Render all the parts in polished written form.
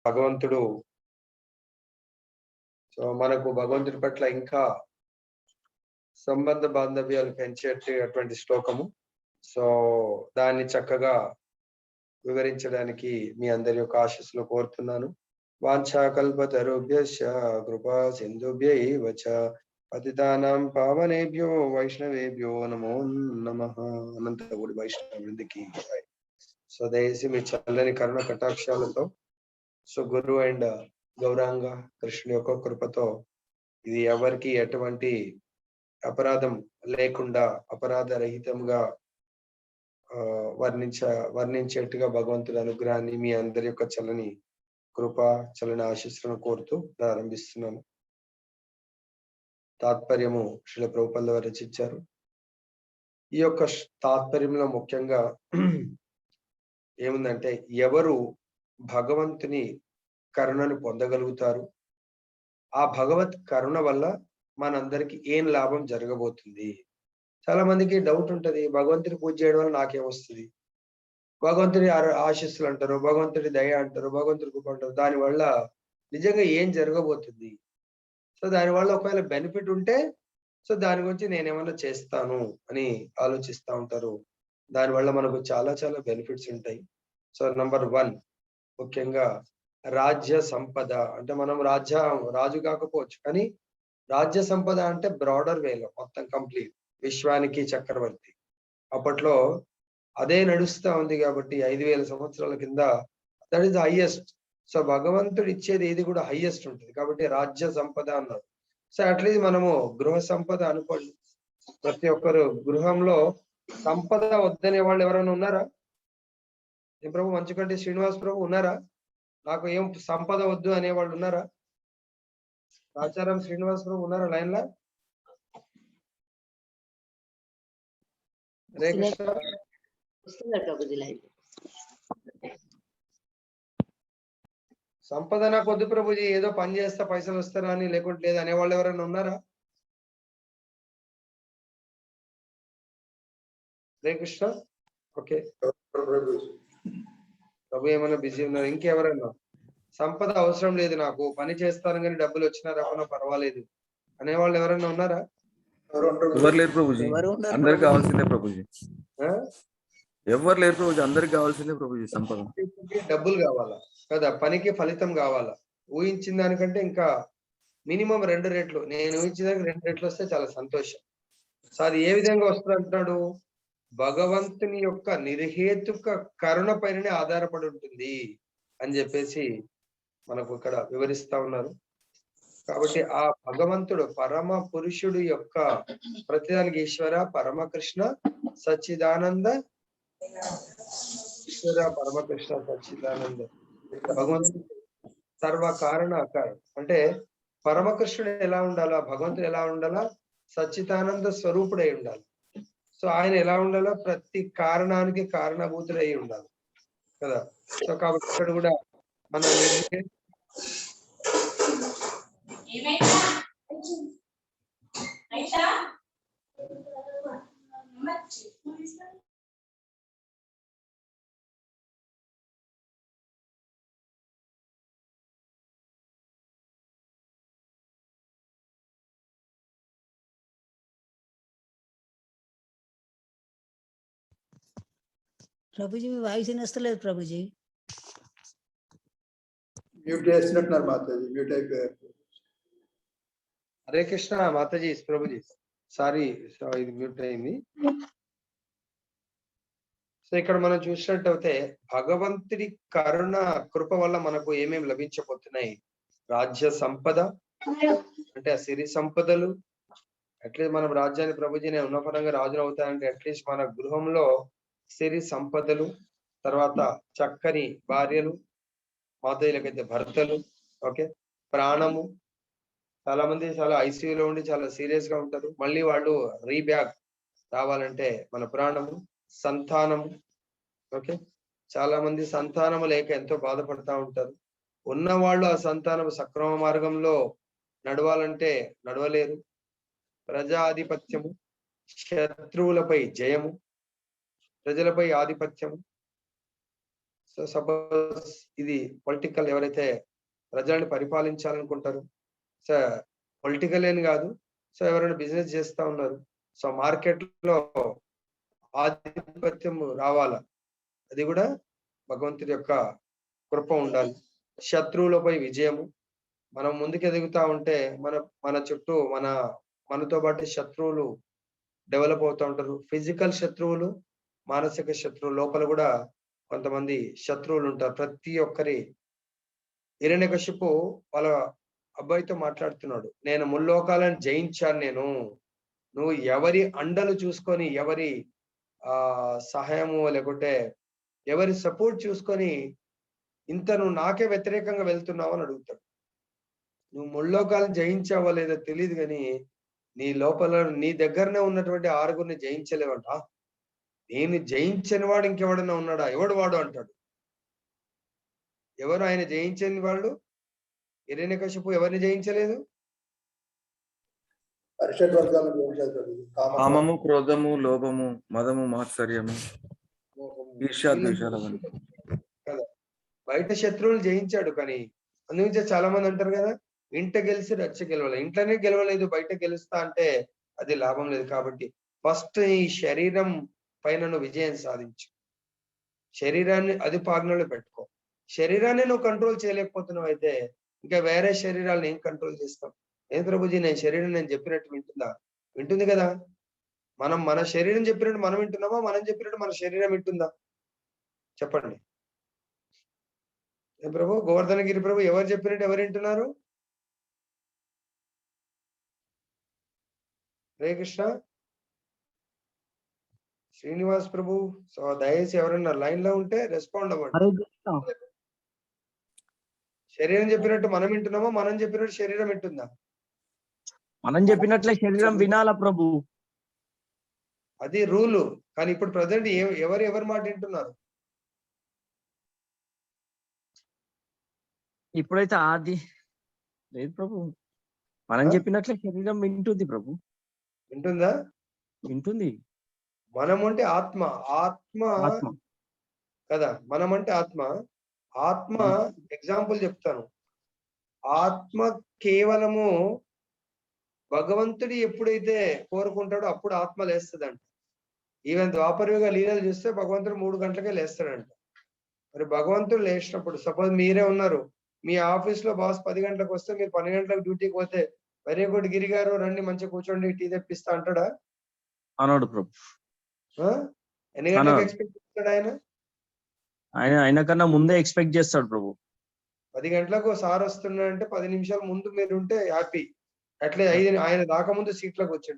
భగవంతుడు మనకు భగవంతుడి పట్ల ఇంకా సంబంధ బాంధవ్యాలు పెంచేటటువంటి శ్లోకము. సో దాన్ని చక్కగా వివరించడానికి మీ అందరి యొక్క ఆశీస్సులు కోరుతున్నాను. వాంఛాకల్పతరుభ్యశ్చ కృపా సింధుభ్యైవ చ పతితానాం పావనేభ్యో వైష్ణవేభ్యో నమో నమః. అనంతగుడి వైష్ణవుడికి సో దయచేసి మీ చల్లని కరుణ కటాక్షాలతో సో గురు అండ్ గౌరాంగ కృష్ణుని యొక్క కృపతో ఇది ఎవరికి ఎటువంటి అపరాధం లేకుండా అపరాధ రహితంగా వర్ణించేట్టుగా భగవంతుడి అనుగ్రహాన్ని మీ అందరి యొక్క చల్లని కృప చల్లని ఆశీస్సులను కోరుతూ ప్రారంభిస్తున్నాను. తాత్పర్యము శ్రీల ప్రభుపాదుల వారు రచించారు. ఈ యొక్క తాత్పర్యంలో ముఖ్యంగా ఏముందంటే ఎవరు భగవంతుని కరుణను పొందగలుగుతారు, ఆ భగవత్ కరుణ వల్ల మనందరికి ఏం లాభం జరగబోతుంది. చాలా మందికి డౌట్ ఉంటది, భగవంతుని పూజ చేయడం వల్ల నాకేమొస్తుంది, భగవంతుడి ఆశీస్సులు అంటారు, భగవంతుడి దయ అంటారు, భగవంతుడి కృప అంటారు, దానివల్ల నిజంగా ఏం జరగబోతుంది. సో దానివల్ల ఒకవేళ బెనిఫిట్ ఉంటే సో దాని గురించి నేనేమన్నా చేస్తాను అని ఆలోచిస్తూ ఉంటారు. దానివల్ల మనకు చాలా చాలా బెనిఫిట్స్ ఉంటాయి. సో నంబర్ 1 ముఖ్యంగా రాజ్య సంపద. అంటే మనం రాజు కాకపోవచ్చు, కానీ రాజ్య సంపద అంటే బ్రాడర్ వేలో మొత్తం కంప్లీట్ విశ్వానికి చక్రవర్తి. అప్పట్లో అదే నడుస్తా ఉంది కాబట్టి 5000 సంవత్సరాల కింద దట్ ఈస్ హైయెస్ట్. సో భగవంతుడు ఇచ్చేది ఏది కూడా హైయెస్ట్ ఉంటుంది కాబట్టి రాజ్య సంపద అన్నారు. సో అట్లీస్ట్ మనము గృహ సంపద అనుకోండి. ప్రతి ఒక్కరు గృహంలో సంపద వద్దనే వాళ్ళు ఎవరైనా ఉన్నారా? ఏ ప్రభు మంచుకంటి శ్రీనివాస్ ప్రభు ఉన్నారా? నాకు ఏం సంపద వద్దు అనేవాళ్ళు ఉన్నారా? ఆచారం శ్రీనివాస్ ప్రభు ఉన్నారా లైన్ లా? హరే కృష్ణ. సంపద నాకు వద్దు ప్రభుజీ, ఏదో పని చేస్తా పైసలు వస్తారా అని, లేకుంటే లేదు అనేవాళ్ళు ఎవరైనా ఉన్నారా? హరే కృష్ణ. ఓకే ప్రభు ఏమైనా బిజీ ఉన్నారు? ఇంకెవరన్నా సంపద అవసరం లేదు, నాకు పని చేస్తాను కానీ డబ్బులు వచ్చినా రాకున్నా పర్వాలేదు అనేవాళ్ళు ఎవరైనా ఉన్నారా? ఎవరు లేరు ప్రభుజీ, అందరికి కావాల్సిందే ప్రభుజీ. ఎవరు లేరు ప్రభుజీ, అందరికి కావాల్సిందే ప్రభుజీ. సంపద డబ్బులు కావాలా కదా, పనికి ఫలితం కావాలా. ఊహించిన దానికంటే ఇంకా మినిమం 2 రెట్లు, నేను ఊహించిన దానికి 2 రెట్లు వస్తే చాలా సంతోషం. సో అది ఏ విధంగా వస్తుంది అంటున్నాడు, భగవంతుని యొక్క నిర్హేతుక కరుణ పైననే ఆధారపడి ఉంటుంది అని చెప్పేసి మనకు ఇక్కడ వివరిస్తా ఉన్నారు. కాబట్టి ఆ భగవంతుడు పరమ పురుషుడు యొక్క ప్రతిదానికి ఈశ్వర పరమకృష్ణ సచ్చిదానంద, ఈశ్వర పరమకృష్ణ సచ్చిదానంద భగవంతుడు సర్వ కారణ ఆకారం. అంటే పరమకృష్ణుడు ఎలా ఉండాలా, భగవంతుడు ఎలా ఉండాలా, సచ్చిదానంద స్వరూపుడై ఉండాలి. సో ఆయన ఎలా ఉండాలా, ప్రతి కారణానికి కారణభూతుడై ఉండాలి కదా. సో కాబట్టి ఇక్కడ కూడా మన ప్రభుజీ మీ వాయిస్ వినస్తలేదు ప్రభుజీ. మ్యూట్ చేసినట్టున్నారు మాతాజీ, మ్యూట్ అయిపోయారు. హరే కృష్ణ మాతాజీ ప్రభుజీ, సారీ ఇది మ్యూట్ అయింది. సో ఇక్కడ మనం చూసినట్టయితే భగవంతుడి కరుణ కృప వల్ల మనకు ఏమేమి లభించబోతున్నాయి. రాజ్య సంపద అంటే ఆ సిరి సంపదలు, అట్లీస్ట్ మనం రాజ్యాన్ని ప్రభుజీనే ఉన్నపరంగా రాజులు అవుతారంటే అట్లీస్ట్ మన గృహంలో సిరి సంపదలు, తర్వాత చక్కని భార్యలు, మాతయ్యలకైతే భర్తలు, ఓకే ప్రాణము. చాలా మంది చాలా ఐసీయూలో ఉండి చాలా సీరియస్ గా ఉంటారు, మళ్ళీ వాళ్ళు రీబ్యాక్ రావాలంటే మన ప్రాణము. సంతానము, ఓకే చాలా మంది సంతానము లేక ఎంతో బాధపడతా ఉంటారు. ఉన్నవాళ్ళు ఆ సంతానము సక్రమ మార్గంలో నడవాలంటే నడవలేరు. ప్రజాధిపత్యము, శత్రువులపై జయము, ప్రజలపై ఆధిపత్యము. సో సపోజ్ ఇది పొలిటికల్ ఎవరైతే ప్రజలను పరిపాలించాలనుకుంటారు, సో పొలిటికల్ అని కాదు, సో ఎవరైనా బిజినెస్ చేస్తా ఉన్నారు, సో మార్కెట్ లో ఆధిపత్యం రావాలా, అది కూడా భగవంతుడి యొక్క కృప ఉండాలి. శత్రువులపై విజయము, మనం ముందుకు ఎదుగుతా ఉంటే మన చుట్టూ మనతో పాటు శత్రువులు డెవలప్ అవుతూ ఉంటారు. ఫిజికల్ శత్రువులు, మానసిక శత్రువులు, లోపల కూడా కొంతమంది శత్రువులు ఉంటారు. ప్రతి ఒక్కరి హిరణ్యకశిపు వాళ్ళ అబ్బాయితో మాట్లాడుతున్నాడు, నేను ముల్లోకాలను జయించాను, నువ్వు ఎవరి అండలు చూసుకొని, ఎవరి సహాయము లేకుంటే ఎవరి సపోర్ట్ చూసుకొని ఇంత నువ్వు నాకే వ్యతిరేకంగా వెళ్తున్నావు అని అడుగుతాడు. నువ్వు ముల్లోకాలను జయించావో లేదో తెలియదు, కానీ నీ లోపల నీ దగ్గరనే ఉన్నటువంటి 6గురిని జయించలేవంట. నేను జయించని వాడు ఇంకెవడన్నా ఉన్నాడా, ఎవడు వాడు అంటాడు. ఎవరు ఆయన జయించని వాళ్ళు? హిరణ్యకశిపు ఎవరిని జయించలేదు? కామము, క్రోధము, లోభము, మదము, మాత్సర్యము, ఈర్ష్య, ద్వేషాలు కదా. బయట శత్రువులు జయించాడు, కానీ అందుకే చాలా మంది అంటారు కదా, ఇంట గెలిచి రచ్చ గెలవలేదు. ఇంట్లోనే గెలవలేదు, బయట గెలుస్తా అంటే అది లాభం లేదు. కాబట్టి ఫస్ట్ ఈ శరీరం పైన నువ్వు విజయం సాధించు, శరీరాన్ని అదుపాజ్ఞలో పెట్టుకో. శరీరాన్ని నువ్వు కంట్రోల్ చేయలేకపోతున్నావు అయితే ఇంకా వేరే శరీరాలను ఏం కంట్రోల్ చేస్తాం? ఏం ప్రభుజీ, నేను శరీరం నేను చెప్పినట్టు వింటుందా? వింటుంది కదా. మన శరీరం చెప్పినట్టు మనం వింటున్నామా? మనం చెప్పినట్టు మన శరీరం వింటుందా? చెప్పండి. ఏ ప్రభు, గోవర్ధనగిరి ప్రభు, ఎవరు చెప్పినట్టు ఎవరు వింటున్నారు? హరే కృష్ణ. శ్రీనివాస్ ప్రభు, సో దయచేసి ఎవరైనా లైన్ లో ఉంటే రెస్పాండ్ అవ్వండి. శరీరం చెప్పినట్టు మనం వింటున్నామా? మనం చెప్పినట్టు శరీరం వింటుందా? మనం చెప్పినట్లే శరీరం వినాలా ప్రభు, అది రూలు. కానీ ఇప్పుడు ప్రజెంట్ ఎవరి మాట వింటున్నారు? ఇప్పుడైతే ఆది లేదు ప్రభు, మనం చెప్పినట్లే శరీరం వింటుంది ప్రభు. వింటుందా? వింటుంది. మనం అంటే ఆత్మ కదా, మనం అంటే ఆత్మ. ఎగ్జాంపుల్ చెప్తాను. ఆత్మ కేవలము భగవంతుడి ఎప్పుడైతే కోరుకుంటాడో అప్పుడు ఆత్మ లేస్తుందంట. ఈవెన్ ద్వాపరయుగ లీలలు చూస్తే భగవంతుడు 3 గంటలకే లేస్తాడంట. మరి భగవంతుడు లేచినప్పుడు, సపోజ్ మీరే ఉన్నారు, మీ ఆఫీస్ లో బాస్ 10 గంటలకు వస్తే మీరు 12 గంటలకు డ్యూటీకి పోతే, వెరీ గుడ్ గిరి గారు రండి మంచిగా కూర్చోండి టీ తెప్పిస్తా అంటాడా? అన్నాడు ప్రభు. ఎన్ని గంటలకు ఎక్స్పెక్ట్ చేస్తాడు ఆయన? ఆయన కన్నా ముందే ఎక్స్పెక్ట్ చేస్తాడు ప్రభు. 10 గంటలకు సార్ వస్తున్నాడంటే 10 నిమిషాల ముందు మీరు ఉంటే హ్యాపీ. అట్లే ఆయన రాకముందు సీట్లోకి వచ్చి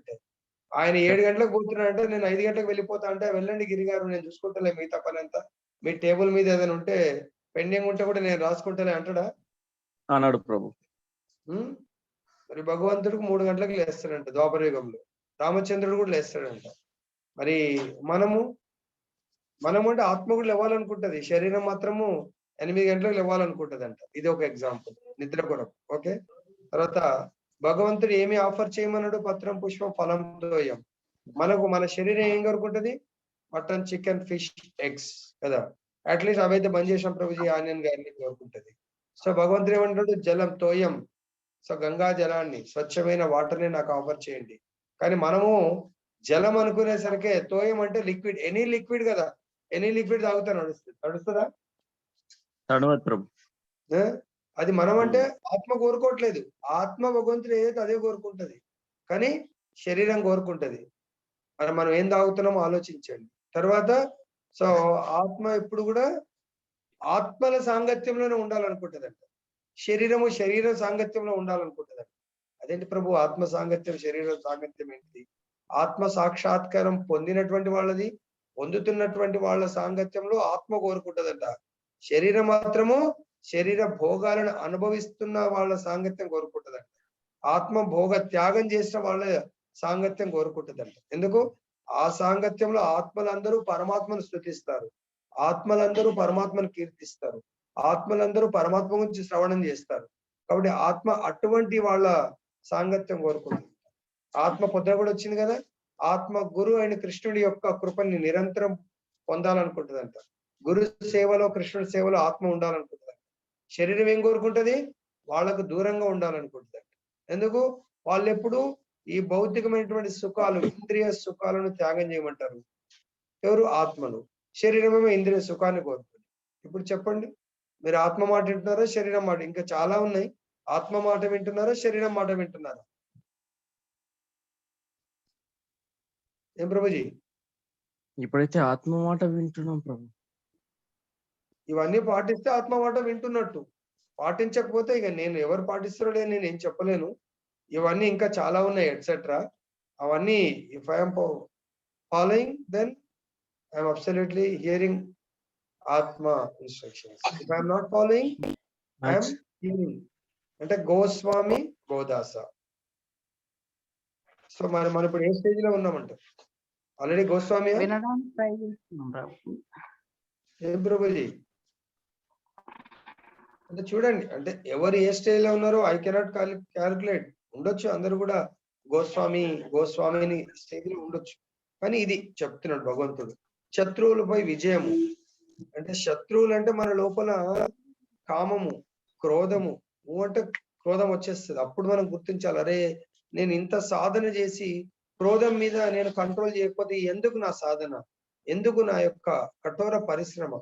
ఆయన 7 గంటలకు పోతున్నాడంటే నేను 5 గంటలకు వెళ్ళిపోతా అంటే, వెళ్ళండి గిరిగారు నేను చూసుకుంటలే మిగతా పని అంతా, మీ టేబుల్ మీద ఏదైనా ఉంటే పెండింగ్ ఉంటే కూడా నేను రాసుకుంటానే అంటాడా? అన్నాడు ప్రభు. మరి భగవంతుడికి 3 గంటలకు లేస్తాడంట ద్వాపరయుగంలో. రామచంద్రుడు కూడా లేస్తాడంట. మరి మనము అంటే ఆత్మ కూడా లేవాలనుకుంటది, శరీరం మాత్రము 8 గంటలకు లేవాలనుకుంటది అంట. ఇది ఒక ఎగ్జాంపుల్ నిద్ర కొరకు. ఓకే. తర్వాత భగవంతుడు ఏమి ఆఫర్ చేయమన్నాడు? పత్రం, పుష్పం, ఫలం, తోయం. మన శరీరం ఏం కోరుకుంటది? మటన్, చికెన్, ఫిష్, ఎగ్స్ కదా. అట్లీస్ట్ అవైతే బంద్ చేసాం ప్రభుజీ, ఆనియన్ గార్లిక్ కోరుకుంటది. సో భగవంతుడు ఏమంటాడు? జలం, తోయం, సో గంగా జలాన్ని, స్వచ్ఛమైన వాటర్ ని నాకు ఆఫర్ చేయండి. కానీ మనము జలం అనుకునేసరికి తోయం అంటే లిక్విడ్, ఎనీ లిక్విడ్ కదా, ఎనీ లిక్విడ్ తాగుతా నడుస్తుందా? తడవదు ప్రభు. అది మనం అంటే ఆత్మ కోరుకోవట్లేదు. ఆత్మ భగవంతుడు ఏదైతే అదే కోరుకుంటది, కానీ శరీరం కోరుకుంటది. మనం ఏం తాగుతున్నామో ఆలోచించండి. తర్వాత సో ఆత్మ ఎప్పుడు కూడా ఆత్మల సాంగత్యంలోనే ఉండాలనుకుంటదంట. శరీరం సాంగత్యంలో ఉండాలనుకుంటదంట. అదేంటి ప్రభు, ఆత్మ సాంగత్యం శరీరం సాంగత్యం ఏంటిది? ఆత్మ సాక్షాత్కారం పొందినటువంటి వాళ్ళది, పొందుతున్నటువంటి వాళ్ళ సాంగత్యంలో ఆత్మ కోరుకుంటదంట. శరీరం మాత్రము శరీర భోగాలను అనుభవిస్తున్న వాళ్ళ సాంగత్యం కోరుకుంటదంట. ఆత్మ భోగ త్యాగం చేసిన వాళ్ళ సాంగత్యం కోరుకుంటదంట. ఎందుకు? ఆ సాంగత్యంలో ఆత్మలందరూ పరమాత్మను స్తుతిస్తారు, ఆత్మలందరూ పరమాత్మను కీర్తిస్తారు, ఆత్మలందరూ పరమాత్మ గురించి శ్రవణం చేస్తారు. కాబట్టి ఆత్మ అటువంటి వాళ్ళ సాంగత్యం కోరుకుంటుంది. ఆత్మ పొద్దున కూడా వచ్చింది కదా, ఆత్మ గురు అయిన కృష్ణుడి యొక్క కృపని నిరంతరం పొందాలనుకుంటుందంట. గురు సేవలో, కృష్ణుడి సేవలో ఆత్మ ఉండాలనుకుంటుంది. శరీరం ఏం కోరుకుంటది? వాళ్ళకు దూరంగా ఉండాలనుకుంటుంది. ఎందుకు? వాళ్ళు ఎప్పుడు ఈ భౌతికమైనటువంటి సుఖాలు, ఇంద్రియ సుఖాలను త్యాగం చేయమంటారు. ఎవరు? ఆత్మలు. శరీరం ఏమో ఇంద్రియ సుఖాన్ని కోరుతుంది. ఇప్పుడు చెప్పండి, మీరు ఆత్మ మాట వింటున్నారా, శరీరం మాట? ఇంకా చాలా ఉన్నాయి. ఆత్మ మాట వింటున్నారా, శరీరం మాట వింటున్నారా? ఏం ప్రభుజీ? ఇప్పుడైతే ఆత్మ మాట వింటున్నాం ప్రభు. ఇవన్నీ పాటిస్తే ఆత్మ మాట వింటున్నట్టు. పాటించకపోతే ఇక నేను ఎవరు పాటిస్తారో లేదు, నేను ఏం చెప్పలేను. ఇవన్నీ ఇంకా చాలా ఉన్నాయి ఎట్సెట్రా. అవన్నీ if I'm following, then I'm absolutely hearing ఆత్మ instructions. If I'm not following, I'm hearing అంటే గోస్వామి గోదాస. సో మనం ఇప్పుడు ఏ స్టేజ్ లో ఉన్నామంట? ఆల్రెడీ గోస్వామి. వినడానికి ట్రై చేస్తున్నాం ప్రభు. ఏం ప్రభుజీ? అంటే చూడండి, అంటే ఎవరు ఏ స్టేజ్ లో ఉన్నారో ఐ కెనాట్ క్యాలిక్యులేట్. ఉండొచ్చు అందరూ కూడా గోస్వామిని స్టేజ్ లో ఉండొచ్చు. కానీ ఇది చెప్తున్నాడు భగవంతుడు, శత్రువులపై విజయము. అంటే శత్రువులు అంటే మన లోపల కామము, క్రోధము. అంటే క్రోధం వచ్చేస్తుంది. అప్పుడు మనం గుర్తించాలి, అరే నేను ఇంత సాధన చేసి క్రోధం మీద నేను కంట్రోల్ చేయకపోతే ఎందుకు నా సాధన, ఎందుకు నా యొక్క కఠోర పరిశ్రమ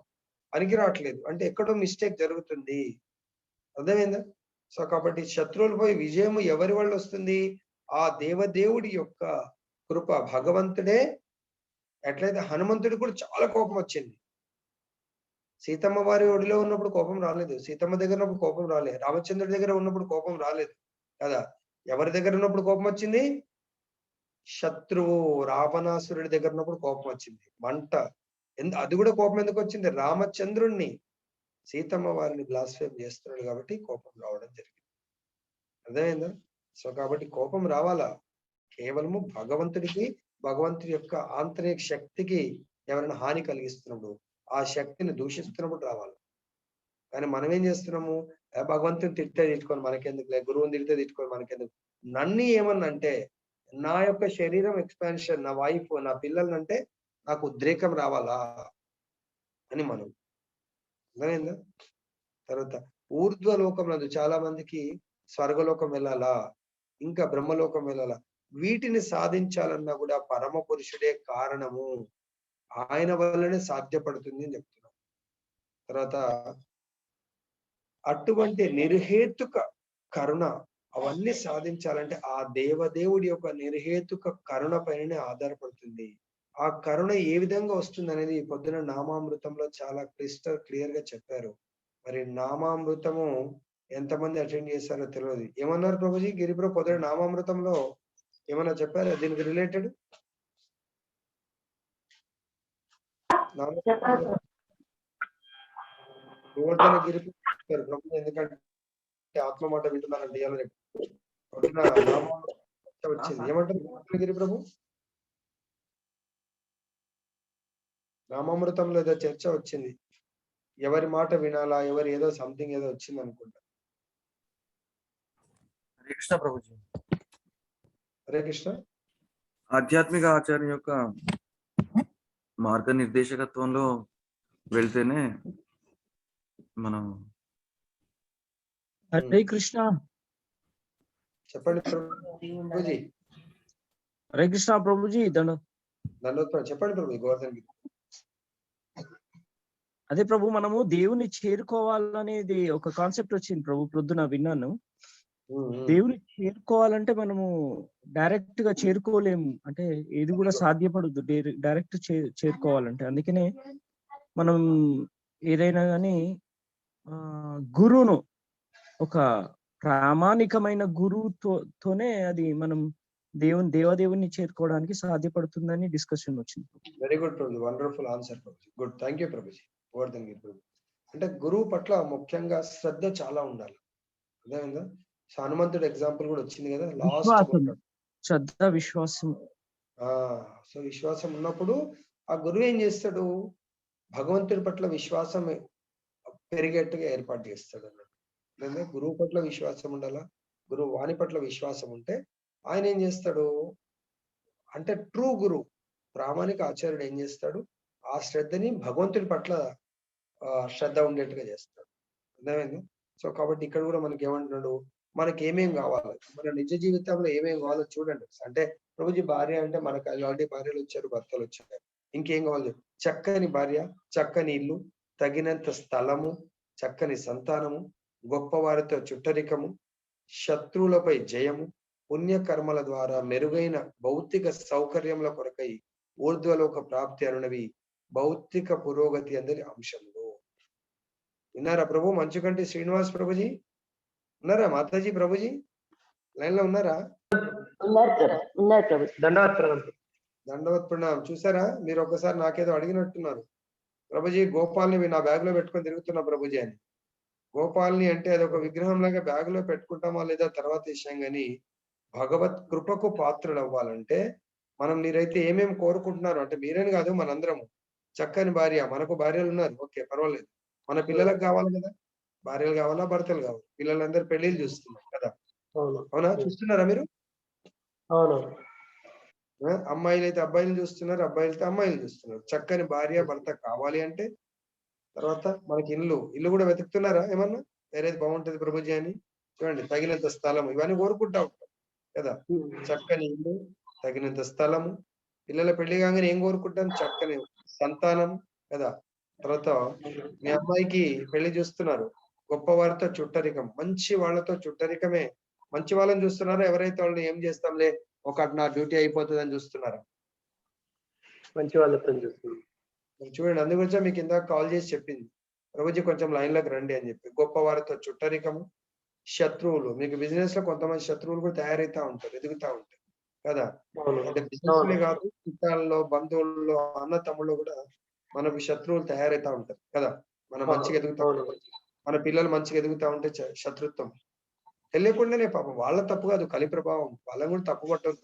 పనికిరావట్లేదు అంటే ఎక్కడో మిస్టేక్ జరుగుతుంది. అర్థమైందా? సో కాబట్టి శత్రువులపై విజయము ఎవరి వల్ల వస్తుంది? ఆ దేవదేవుడి యొక్క కృప. భగవంతుడే. ఎట్లయితే హనుమంతుడికి కూడా చాలా కోపం వచ్చింది. సీతమ్మ వారి ఒడిలో ఉన్నప్పుడు కోపం రాలేదు, సీతమ్మ దగ్గర ఉన్నప్పుడు కోపం రాలేదు, రామచంద్రుడి దగ్గర ఉన్నప్పుడు కోపం రాలేదు కదా. ఎవరి దగ్గర ఉన్నప్పుడు కోపం వచ్చింది? శత్రువు రావణాసురుడి దగ్గర ఉన్నప్పుడు కోపం వచ్చింది. మంట. అది కూడా కోపం ఎందుకు వచ్చింది? రామచంద్రుణ్ణి, సీతమ్మ వారిని బ్లాస్ఫేమ్ చేస్తున్నాడు కాబట్టి కోపం రావడం జరిగింది. అర్థమైందా? సో కాబట్టి కోపం రావాలా కేవలము భగవంతుడికి, భగవంతుడి యొక్క ఆంతరిక శక్తికి ఎవరైనా హాని కలిగిస్తున్నప్పుడు, ఆ శక్తిని దూషిస్తున్నప్పుడు రావాలి. కానీ మనం ఏం చేస్తున్నాము? భగవంతుని తిట్టుకొని మనకెందుకు, గురువుని తిట్టుకొని మనకెందుకు. నన్ను ఏమన్నా అంటే నా యొక్క శరీరం ఎక్స్పాన్షన్, నా వైఫ్, నా పిల్లలంటే నాకు ఉద్రేకం రావాలా అని మనం. అర్థమైందా? తర్వాత ఊర్ధ్వలోకం చాలా మందికి స్వర్గలోకం వెళ్ళాలా, ఇంకా బ్రహ్మలోకం వెళ్ళాలా, వీటిని సాధించాలన్నా కూడా పరమ పురుషుడే కారణము. ఆయన వల్లనే సాధ్యపడుతుంది అని చెప్తున్నాం. తర్వాత అటువంటి నిర్హేతుక కరుణ అవన్నీ సాధించాలంటే ఆ దేవదేవుడి యొక్క నిర్హేతుక కరుణ పైననే ఆధారపడుతుంది. ఆ కరుణ ఏ విధంగా వస్తుంది అనేది పొద్దున నామామృతంలో చాలా క్లియర్ గా చెప్పారు. మరి నామామృతము ఎంతమంది అటెండ్ చేశారో తెలియదు. ఏమన్నారు ప్రభుజీ? గిరిబ్రో పొద్దున నామామృతంలో ఏమన్నా చెప్పారా దీనికి రిలేటెడ్? గోవర్ధన గిరి ప్రభు ఎందుకంటే ఆత్మ మాట వింటున్నారంటే పొద్దున నామామృతం వచ్చింది. ఏమంటారు గోవర్ధన గిరి ప్రభు? నామామృతంలో ఏదో చర్చ వచ్చింది, ఎవరి మాట వినాలా, ఎవరు ఏదో సంథింగ్ ఏదో వచ్చింది అనుకుంటా. హరే కృష్ణ ప్రభుజీ. హరే కృష్ణ. ఆధ్యాత్మిక ఆచార్య యొక్క మార్గనిర్దేశకత్వంలో వెళ్తేనే మనం. హరే కృష్ణ. చెప్పండి ప్రభుజీ. హరే కృష్ణ ప్రభుజీ. దండోత్పరం. చెప్పండి ప్రభు. గోవర్ధన్ గిరి. అదే ప్రభు, మనము దేవుని చేరుకోవాలనేది ఒక కాన్సెప్ట్ వచ్చింది ప్రభు, ప్రొద్దున విన్నాను. దేవుని చేరుకోవాలంటే మనము డైరెక్ట్ గా చేరుకోలేము, అంటే ఏది కూడా సాధ్యపడదు డైరెక్ట్ చేరుకోవాలంటే. అందుకనే మనం ఏదైనా కానీ గురువును, ఒక ప్రామాణికమైన గురువుతోనే అది మనం దేవదేవుని చేరుకోవడానికి సాధ్యపడుతుందని డిస్కషన్ వచ్చింది. Very good Prabhu, wonderful answer Prabhuji. Good, thank you Prabhuji. Govardhan గిరి ప్రభు. అంటే గురువు పట్ల ముఖ్యంగా శ్రద్ధ చాలా ఉండాలి. అదేవిధంగా హనుమంతుడు ఎగ్జాంపుల్ కూడా వచ్చింది కదా లాస్ట్. శ్రద్ధ, విశ్వాసం. సో విశ్వాసం ఉన్నప్పుడు ఆ గురువు ఏం చేస్తాడు? భగవంతుడి పట్ల విశ్వాసం పెరిగేట్టుగా ఏర్పాటు చేస్తాడు అన్నట్టు. లేదా గురువు పట్ల విశ్వాసం ఉండాలా, గురువు వాణి పట్ల విశ్వాసం ఉంటే ఆయన ఏం చేస్తాడు అంటే ట్రూ గురువు, ప్రామాణిక ఆచార్యుడు ఏం చేస్తాడు? ఆ శ్రద్ధని భగవంతుడి పట్ల శ్రద్ధ ఉండేట్టుగా చేస్తాడు. అర్థమైంది? సో కాబట్టి ఇక్కడ కూడా మనకి ఏమంటున్నాడు, మనకి ఏమేం కావాలి, మన నిజ జీవితంలో ఏమేం కావాలో చూడండి. అంటే ప్రభుజీ భార్య అంటే మనకు ఆల్రెడీ భార్యలు వచ్చారు, భర్తలు వచ్చారు. ఇంకేం కావాలి? చక్కని భార్య, చక్కని ఇల్లు, తగినంత స్థలము, చక్కని సంతానము, గొప్పవారితో చుట్టరికము, శత్రువులపై జయము, పుణ్యకర్మల ద్వారా మెరుగైన భౌతిక సౌకర్యముల కొరకై ఊర్ధ్వలోక ప్రాప్తి అనునవి భౌతిక పురోగతి అందరి అంశములు. విన్నారా ప్రభు? మంచుకంటి శ్రీనివాస్ ప్రభుజీ ఉన్నారా? మాతాజీ ప్రభుజీ లైన్ లో ఉన్నారా? దండవత్ ప్రణాం. చూసారా, మీరు ఒకసారి నాకేదో అడిగినట్టున్నారు. ప్రభుజీ గోపాల్ని నా బ్యాగ్ లో పెట్టుకొని తిరుగుతున్నా ప్రభుజీ అని. గోపాల్ని అంటే అది ఒక విగ్రహం లాగా బ్యాగ్ లో పెట్టుకుంటామా లేదా తర్వాత విషయం, కానీ భగవత్ కృపకు పాత్రలు అవ్వాలంటే మనం మీరైతే ఏమేమి కోరుకుంటున్నారు అంటే, మీరేని కాదు మనందరము, చక్కని భార్య, మనకు భార్యలు ఉన్నారు, ఓకే పర్వాలేదు. మన పిల్లలకు కావాలి కదా, భార్యలు కావాలా, భర్తలు కావాలి. పిల్లలందరూ పెళ్లిళ్ళు చూస్తున్నారు కదా, అవునా? చూస్తున్నారా మీరు? అమ్మాయిలు అయితే అబ్బాయిలు చూస్తున్నారు, అబ్బాయిలతో అమ్మాయిలు చూస్తున్నారు. చక్కని భార్య భర్త కావాలి అంటే తర్వాత మనకి ఇల్లు కూడా వెతుకుతున్నారా? ఏమన్నా వేరేది బాగుంటది ప్రభుజీ అని చూడండి. తగినంత స్థలం, ఇవన్నీ కోరుకుంటా ఉంటాం కదా. చక్కని ఇల్లు, తగినంత స్థలము, పిల్లల పెళ్లి కాగానే ఏం కోరుకుంటాం? చక్కని సంతానం కదా. తర్వాత మీ అమ్మాయికి పెళ్లి చూస్తున్నారు, గొప్పవారితో చుట్టరికం, మంచి వాళ్ళతో చుట్టరికమే. మంచి వాళ్ళని చూస్తున్నారా? ఎవరైతే వాళ్ళని ఏం చేస్తాంలే ఒకటి నా డ్యూటీ అయిపోతుంది అని చూస్తున్నారా? మంచి వాళ్ళతో చూస్తున్నారు. చూడండి, అందుగురించే మీకు ఇందాక కాల్ చేసి చెప్పింది, ప్రభుజీ కొంచెం లైన్ లోకి రండి అని చెప్పి. గొప్పవారితో చుట్టరికము, శత్రువులు, మీకు బిజినెస్ లో కొంతమంది శత్రువులు కూడా తయారైతా ఉంటారు, ఎదుగుతా ఉంటారు కదా. అంటే బిజినెస్ కాదు, చుట్టాల్లో, బంధువుల్లో, అన్న తమ్ముళ్ళు కూడా మనకు శత్రువులు తయారైతా ఉంటారు కదా. మనం మంచిగా ఎదుగుతా ఉంటాం, మన పిల్లలు మంచిగా ఎదుగుతా ఉంటే శత్రుత్వం తెలియకుండానే, పాపం వాళ్ళ తప్పు కాదు, కలి ప్రభావం. వాళ్ళని కూడా తప్పు పట్టదు.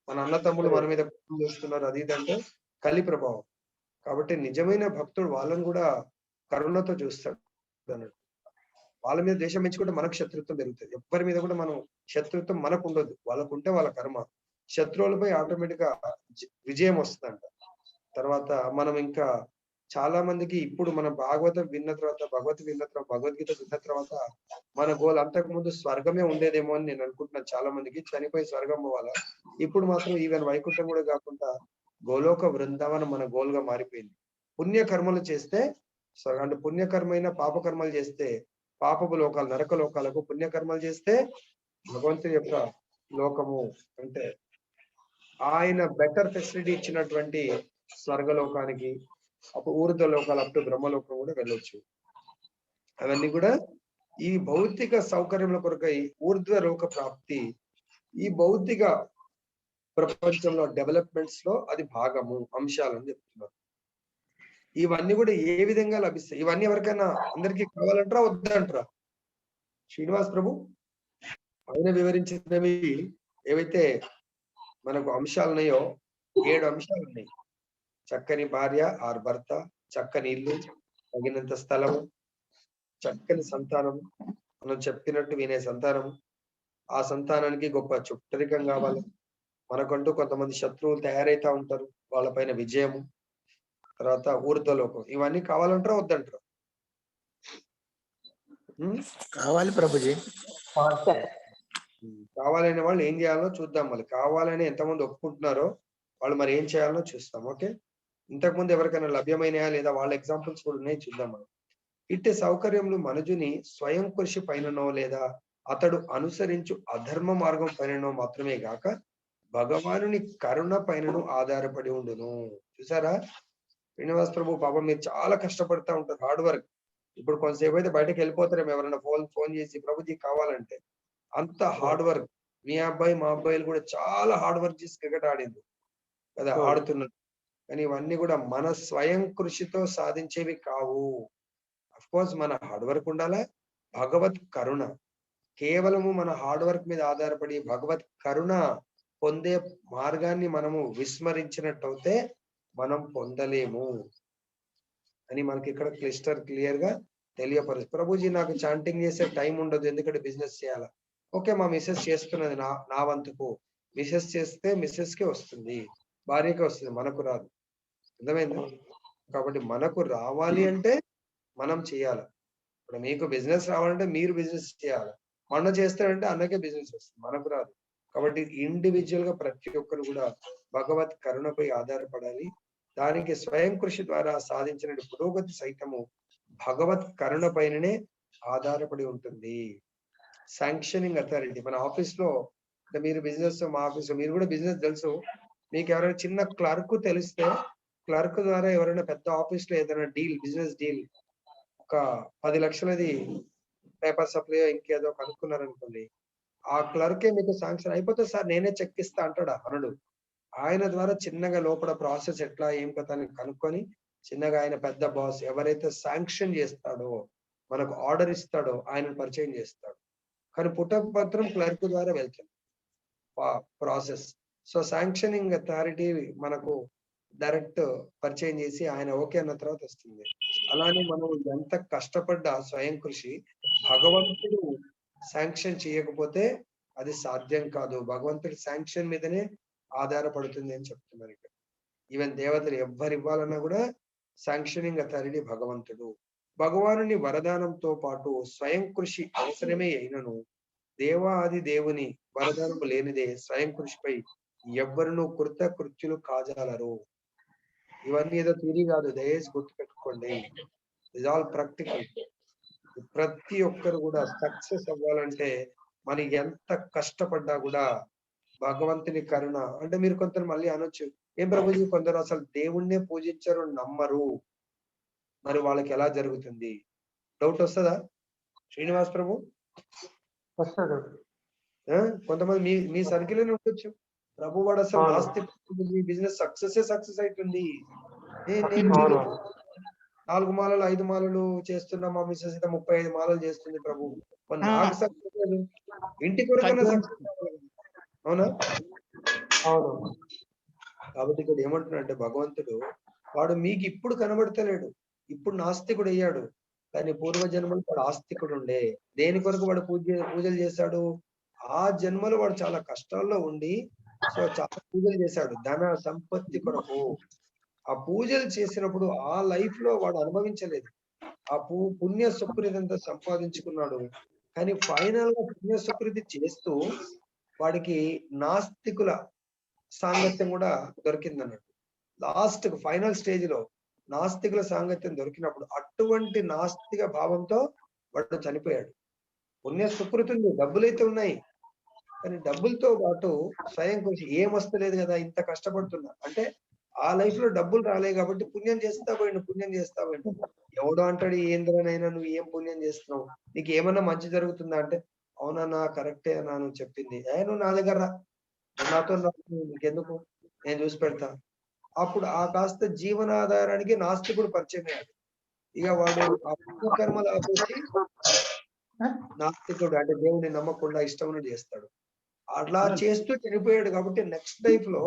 మన అన్న తమ్ముళ్ళు మన మీద చేస్తున్నారు అది ఇదంటే కలి ప్రభావం. కాబట్టి నిజమైన భక్తుడు వాళ్ళని కూడా కరుణతో చూస్తాడు అన్నట్టు. వాళ్ళ మీద దేశం మెచ్చుకుంటే మనకు శత్రుత్వం పెరుగుతుంది. ఎవరి మీద కూడా మనం శత్రుత్వం మనకు ఉండదు, వాళ్ళకుంటే వాళ్ళ కర్మ. శత్రువులపై ఆటోమేటిక్ గా విజయం వస్తుందంట. తర్వాత మనం ఇంకా చాలా మందికి ఇప్పుడు మనం భగవద్గీత విన్న తర్వాత మన గోల్, అంతకు ముందు స్వర్గమే ఉండేదేమో అని నేను అనుకుంటున్నాను. చాలా మందికి చనిపోయి స్వర్గం పోవాలా, ఇప్పుడు మాత్రం ఈవెన్ వైకుంఠం కూడా కాకుండా గోలోక బృందావనం మన గోల్ గా మారిపోయింది. పుణ్యకర్మలు చేస్తే అంటే పుణ్యకర్మైన పాపకర్మలు చేస్తే పాపపు లోకాలు, నరక లోకాలకు, పుణ్యకర్మలు చేస్తే భగవంతుని యొక్క లోకము, అంటే ఆయన బెటర్ ఫెసిలిటీ ఇచ్చినటువంటి స్వర్గలోకానికి, అప్పుడు ఊర్ధ్వ లోకాలు, అప్పుడు బ్రహ్మలోకం కూడా వెళ్ళొచ్చు. అవన్నీ కూడా ఈ భౌతిక సౌకర్యముల కొరకై ఊర్ధ్వ లోక ప్రాప్తి, ఈ భౌతిక ప్రపంచంలో డెవలప్మెంట్స్ లో అది భాగము, అంశాలు అని చెప్తున్నారు. ఇవన్నీ కూడా ఏ విధంగా లభిస్తాయి? ఇవన్నీ ఎవరికైనా అందరికీ కావాలంటారా వద్దంటారా? శ్రీనివాస్ ప్రభు ఆయన వివరించినవి ఏవైతే మనకు అంశాలు ఉన్నాయో, 7 అంశాలు ఉన్నాయి. చక్కని భార్య ఆర్ భర్త, చక్కని ఇల్లు, తగినంత స్థలము, చక్కని సంతానము, మనం చెప్పినట్టు వినే సంతానము, ఆ సంతానానికి గొప్ప చుట్టరికం కావాలి. మనకంటూ కొంతమంది శత్రువులు తయారైతా ఉంటారు, వాళ్ళపైన విజయము, తర్వాత ఊర్ధ్వలోకం. ఇవన్నీ కావాలంటారా వద్దంటారా? కావాలి ప్రభుజీ. కావాలనే వాళ్ళు ఏం చేయాలో చూద్దాం. మళ్ళీ కావాలని ఎంతమంది ఒప్పుకుంటున్నారో వాళ్ళు మరి ఏం చేయాలో చూస్తాం. ఓకే, ఇంతకుముందు ఎవరికైనా లభ్యమైనయా లేదా వాళ్ళ ఎగ్జాంపుల్స్ కూడా ఉన్నాయి, చూద్దాం మనం. ఇట్టి సౌకర్యములు మనుజుని స్వయం కృషి పైననో లేదా అతడు అనుసరించు అధర్మ మార్గం పైననో మాత్రమే గాక భగవానుని కరుణ పైనను ఆధారపడి ఉండును. చూసారా శ్రీనివాస్ ప్రభు, పాపం మీరు చాలా కష్టపడతా ఉంటారు, హార్డ్ వర్క్. ఇప్పుడు కొంతసేపు అయితే బయటకు వెళ్ళిపోతారేమో, ఎవరైనా ఫోన్ చేసి ప్రభుజీ కావాలంటే. అంత హార్డ్ వర్క్. మీ అబ్బాయి మా అబ్బాయిలు కూడా చాలా హార్డ్ వర్క్ చేసి క్రికెట్ ఆడింది కదా, ఆడుతున్నారు. కానీ ఇవన్నీ కూడా మన స్వయం కృషితో సాధించేవి కావు. అఫ్ కోర్స్ మన హార్డ్ వర్క్ ఉండాలా, భగవత్ కరుణ. కేవలము మన హార్డ్ వర్క్ మీద ఆధారపడి భగవత్ కరుణ పొందే మార్గాన్ని మనము విస్మరించినట్టయితే మనం పొందలేము అని మనకి ఇక్కడ క్లియర్ గా తెలియపరుస్తుంది. ప్రభుజీ నాకు చాంటింగ్ చేసే టైం ఉండదు, ఎందుకంటే బిజినెస్ చేయాలా. ఓకే, మా మిస్సెస్ చేస్తున్నది, నా వంతుకు. మిస్సెస్ చేస్తే మిస్సెస్ కి వస్తుంది, భార్యకి వస్తుంది, మనకు రాదు. అర్థమైందా? కాబట్టి మనకు రావాలి అంటే మనం చేయాలి. ఇప్పుడు మీకు బిజినెస్ రావాలంటే మీరు బిజినెస్ చేయాలి. అన్న చేస్తాడంటే అన్నకే బిజినెస్ వస్తుంది, మనకు రాదు. కాబట్టి ఇండివిజువల్ గా ప్రతి ఒక్కరు కూడా భగవత్ కరుణపై ఆధారపడాలి. దానికి స్వయం కృషి ద్వారా సాధించిన పురోగతి సైతము భగవత్ కరుణ పైననే ఆధారపడి ఉంటుంది. శాంక్షనింగ్ అథారిటీ మన ఆఫీస్ లో, అంటే మీరు బిజినెస్, మా ఆఫీస్ లో మీరు కూడా బిజినెస్ తెలుసు. మీకు ఎవరైనా చిన్న క్లర్క్ తెలిస్తే, క్లర్క్ ద్వారా ఎవరైనా పెద్ద ఆఫీస్ లో ఏదైనా డీల్, బిజినెస్ డీల్ ఒక 10 లక్షలది పేపర్ సప్లై ఇంకేదో కనుక్కున్నారనుకోండి, ఆ క్లర్కే మీకు శాంక్షన్ అయిపోతే సార్ నేనే చెక్ ఇస్తా అంటాడా అనడు. ఆయన ద్వారా చిన్నగా లోపల ప్రాసెస్ ఎట్లా ఏం కథ అని కనుక్కొని చిన్నగా ఆయన పెద్ద బాస్ ఎవరైతే శాంక్షన్ చేస్తాడో, మనకు ఆర్డర్ ఇస్తాడో ఆయన పరిచయం చేస్తాడు. కానీ పుట్టపత్రం క్లర్క్ ద్వారా వెళ్తుంది ప్రాసెస్. సో శాంక్షనింగ్ అథారిటీ మనకు డైరెక్ట్ పరిచయం చేసి ఆయన ఓకే అన్న తర్వాత వస్తుంది. అలానే మనం ఎంత కష్టపడ్డా స్వయం కృషి భగవంతుడు శాంక్షన్ చేయకపోతే అది సాధ్యం కాదు. భగవంతుడి శాంక్షన్ మీదనే ఆధారపడుతుంది అని చెప్తున్నారు ఇక్కడ. ఈవెన్ దేవతలు ఎవ్వరు ఇవ్వాలన్నా కూడా శాంక్షనింగ్ అథారిటీ భగవంతుడు. భగవానుని వరదానంతో పాటు స్వయం కృషి అవసరమే అయినను దేవాది దేవుని వరదానము లేనిదే స్వయం కృషిపై ఎవ్వరును కృత్యులు కాజాలరు. ఇవన్నీ ఏదో థియరీ కాదు, దయచేసి గుర్తుపెట్టుకోండి. It all practical. ప్రతి ఒక్కరు కూడా సక్సెస్ అవ్వాలంటే మనం ఎంత కష్టపడ్డా కూడా భగవంతుని కరుణ. అంటే మీరు కొందరు మళ్ళీ అనొచ్చు, ఏం ప్రభుజీ కొందరు అసలు దేవుణ్ణే పూజించరు, నమ్మరు, మరి వాళ్ళకి ఎలా జరుగుతుంది? డౌట్ వస్తుందా శ్రీనివాస్ ప్రభు? వస్తుంది. కొంతమంది మీ సర్కిల్ ఉండొచ్చు, ప్రభు వాడు అసలు నాస్తి బిజినెస్ సక్సెస్ అవుతుంది. నేను 4 మాలలు 5 మాలలు చేస్తున్నా, మా మిస్సెస్ అయితే 35 మాలలు చేస్తుంది ప్రభు, నాకు సక్సెస్ ఇంటి కొరకైనా సక్సెస్. అవునా? అవును. కాబట్టి ఇక్కడ ఏమంటున్నాడంటే భగవంతుడు వాడు మీకు ఇప్పుడు కనబడతలేడు, ఇప్పుడు నాస్తికుడు అయ్యాడు, కానీ పూర్వజన్మలో వాడు ఆస్తికుడు ఉండే. దేని కొరకు వాడు పూజలు చేశాడు? ఆ జన్మలో వాడు చాలా కష్టాల్లో ఉండి సో చాలా పూజలు చేశాడు ధన సంపత్తి కొరకు. ఆ పూజలు చేసినప్పుడు ఆ లైఫ్ లో వాడు అనుభవించలేదు, ఆ పుణ్య సుకృతి అంతా సంపాదించుకున్నాడు. కానీ ఫైనల్ గా పుణ్య సుకృతి చేస్తూ వాడికి నాస్తికుల సాంగత్యం కూడా దొరికిందన్నట్టు. లాస్ట్ ఫైనల్ స్టేజ్ లో నాస్తికుల సాంగత్యం దొరికినప్పుడు అటువంటి నాస్తిక భావంతో వాడు చనిపోయాడు. పుణ్య సుకృతి ఉంది, డబ్బులైతే ఉన్నాయి, కానీ డబ్బులతో పాటు స్వయం కృషి ఏం వస్తలేదు కదా, ఇంత కష్టపడుతున్నా అంటే ఆ లైఫ్ లో డబ్బులు రాలేదు కాబట్టి పుణ్యం చేస్తా పోయిండు. ఎవడో అంటాడు, ఏంద్రనైనా నువ్వు ఏం పుణ్యం చేస్తున్నావు, నీకు ఏమన్నా మంచి జరుగుతుందా అంటే, అవునన్నా కరెక్టే అన్నా నువ్వు చెప్పింది, నువ్వు నా దగ్గర రా, నాతో నీకెందుకు, నేను చూసి పెడతా. అప్పుడు ఆ కాస్త జీవనాధారానికి నాస్తికుడు పరిచయం అయ్యాడు. ఇక వాడు ఆ పుణ్యకర్మలు ఆపేసి నాస్తికుడు అంటే దేవుని నమ్మకుండా ఇష్టం చేస్తాడు. అట్లా చేస్తూ చనిపోయాడు. కాబట్టి నెక్స్ట్ లైఫ్ లో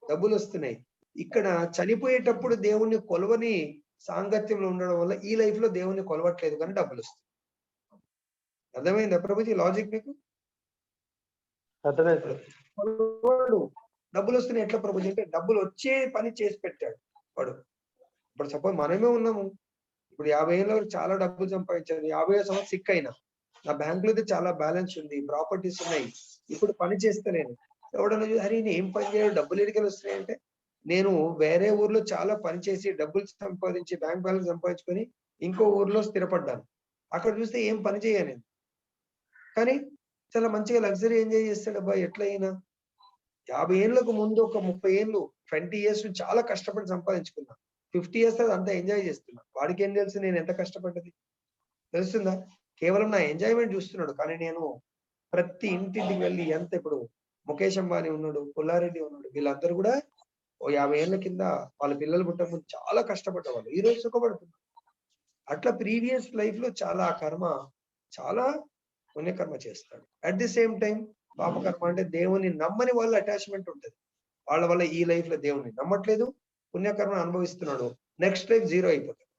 డబ్బులు వస్తున్నాయి. ఇక్కడ చనిపోయేటప్పుడు దేవుణ్ణి కొలవని సాంగత్యంలో ఉండడం వల్ల ఈ లైఫ్ లో దేవుణ్ణి కొలవట్లేదు, కానీ డబ్బులు వస్తాయి. అర్థమైందా ప్రభుజీ లాజిక్ మీకు? అర్థమైంది. డబ్బులు వస్తున్నాయి ఎట్లా ప్రభుజీ అంటే, డబ్బులు వచ్చే పని చేసి పెట్టాడు వాడు. ఇప్పుడు సపోజ్ మనమే ఉన్నాము, ఇప్పుడు 50 ఏళ్ళ వరకు చాలా డబ్బులు సంపాదించాను, 50వ సంవత్సరం సిక్ అయినా, నా బ్యాంకులో అయితే చాలా బ్యాలెన్స్ ఉంది, ప్రాపర్టీస్ ఉన్నాయి, ఇప్పుడు పని చేస్తలేను. ఎవడన్నా అరే నేను ఏం పని చేయడు, డబ్బులు ఎడికలు వస్తున్నాయి అంటే, నేను వేరే ఊర్లో చాలా పని చేసి డబ్బులు సంపాదించి బ్యాంక్ బ్యాలెన్స్ సంపాదించుకొని ఇంకో ఊర్లో స్థిరపడ్డాను. అక్కడ చూస్తే ఏం పని చేయను నేను, కానీ చాలా మంచిగా లగ్జరీ ఎంజాయ్ చేస్తాడు. అబ్బాయి ఎట్లయినా 50 ఏళ్ళకు ముందు ఒక 30 ఏళ్ళు 20 years చాలా కష్టపడి సంపాదించుకున్నా, 50 years అంతా ఎంజాయ్ చేస్తున్నా. వాడికి ఏం తెలుసు నేను ఎంత కష్టపడ్డది, తెలుస్తుందా? కేవలం నా ఎంజాయ్మెంట్ చూస్తున్నాడు. కానీ నేను ప్రతి ఇంటింటికి వెళ్ళి ఎంత, ఇప్పుడు ముఖేష్ అంబానీ ఉన్నాడు, పుల్లారెడ్డి ఉన్నాడు, వీళ్ళందరూ కూడా ఓ 50 ఏళ్ల కింద వాళ్ళ పిల్లలు పుట్టక ముందు చాలా కష్టపడ్డవాళ్ళు, ఈ రోజు సుఖపడుతున్నారు. అట్లా ప్రీవియస్ లైఫ్ లో చాలా కర్మ, చాలా పుణ్యకర్మ చేస్తాడు. అట్ ది సేమ్ టైం పాపకర్మ అంటే దేవుని నమ్మని వాళ్ళ అటాచ్మెంట్ ఉంటుంది, వాళ్ళ వల్ల ఈ లైఫ్ లో దేవుని నమ్మట్లేదు, పుణ్యకర్మ అనుభవిస్తున్నాడు, నెక్స్ట్ లైఫ్ జీరో అయిపోతుంది.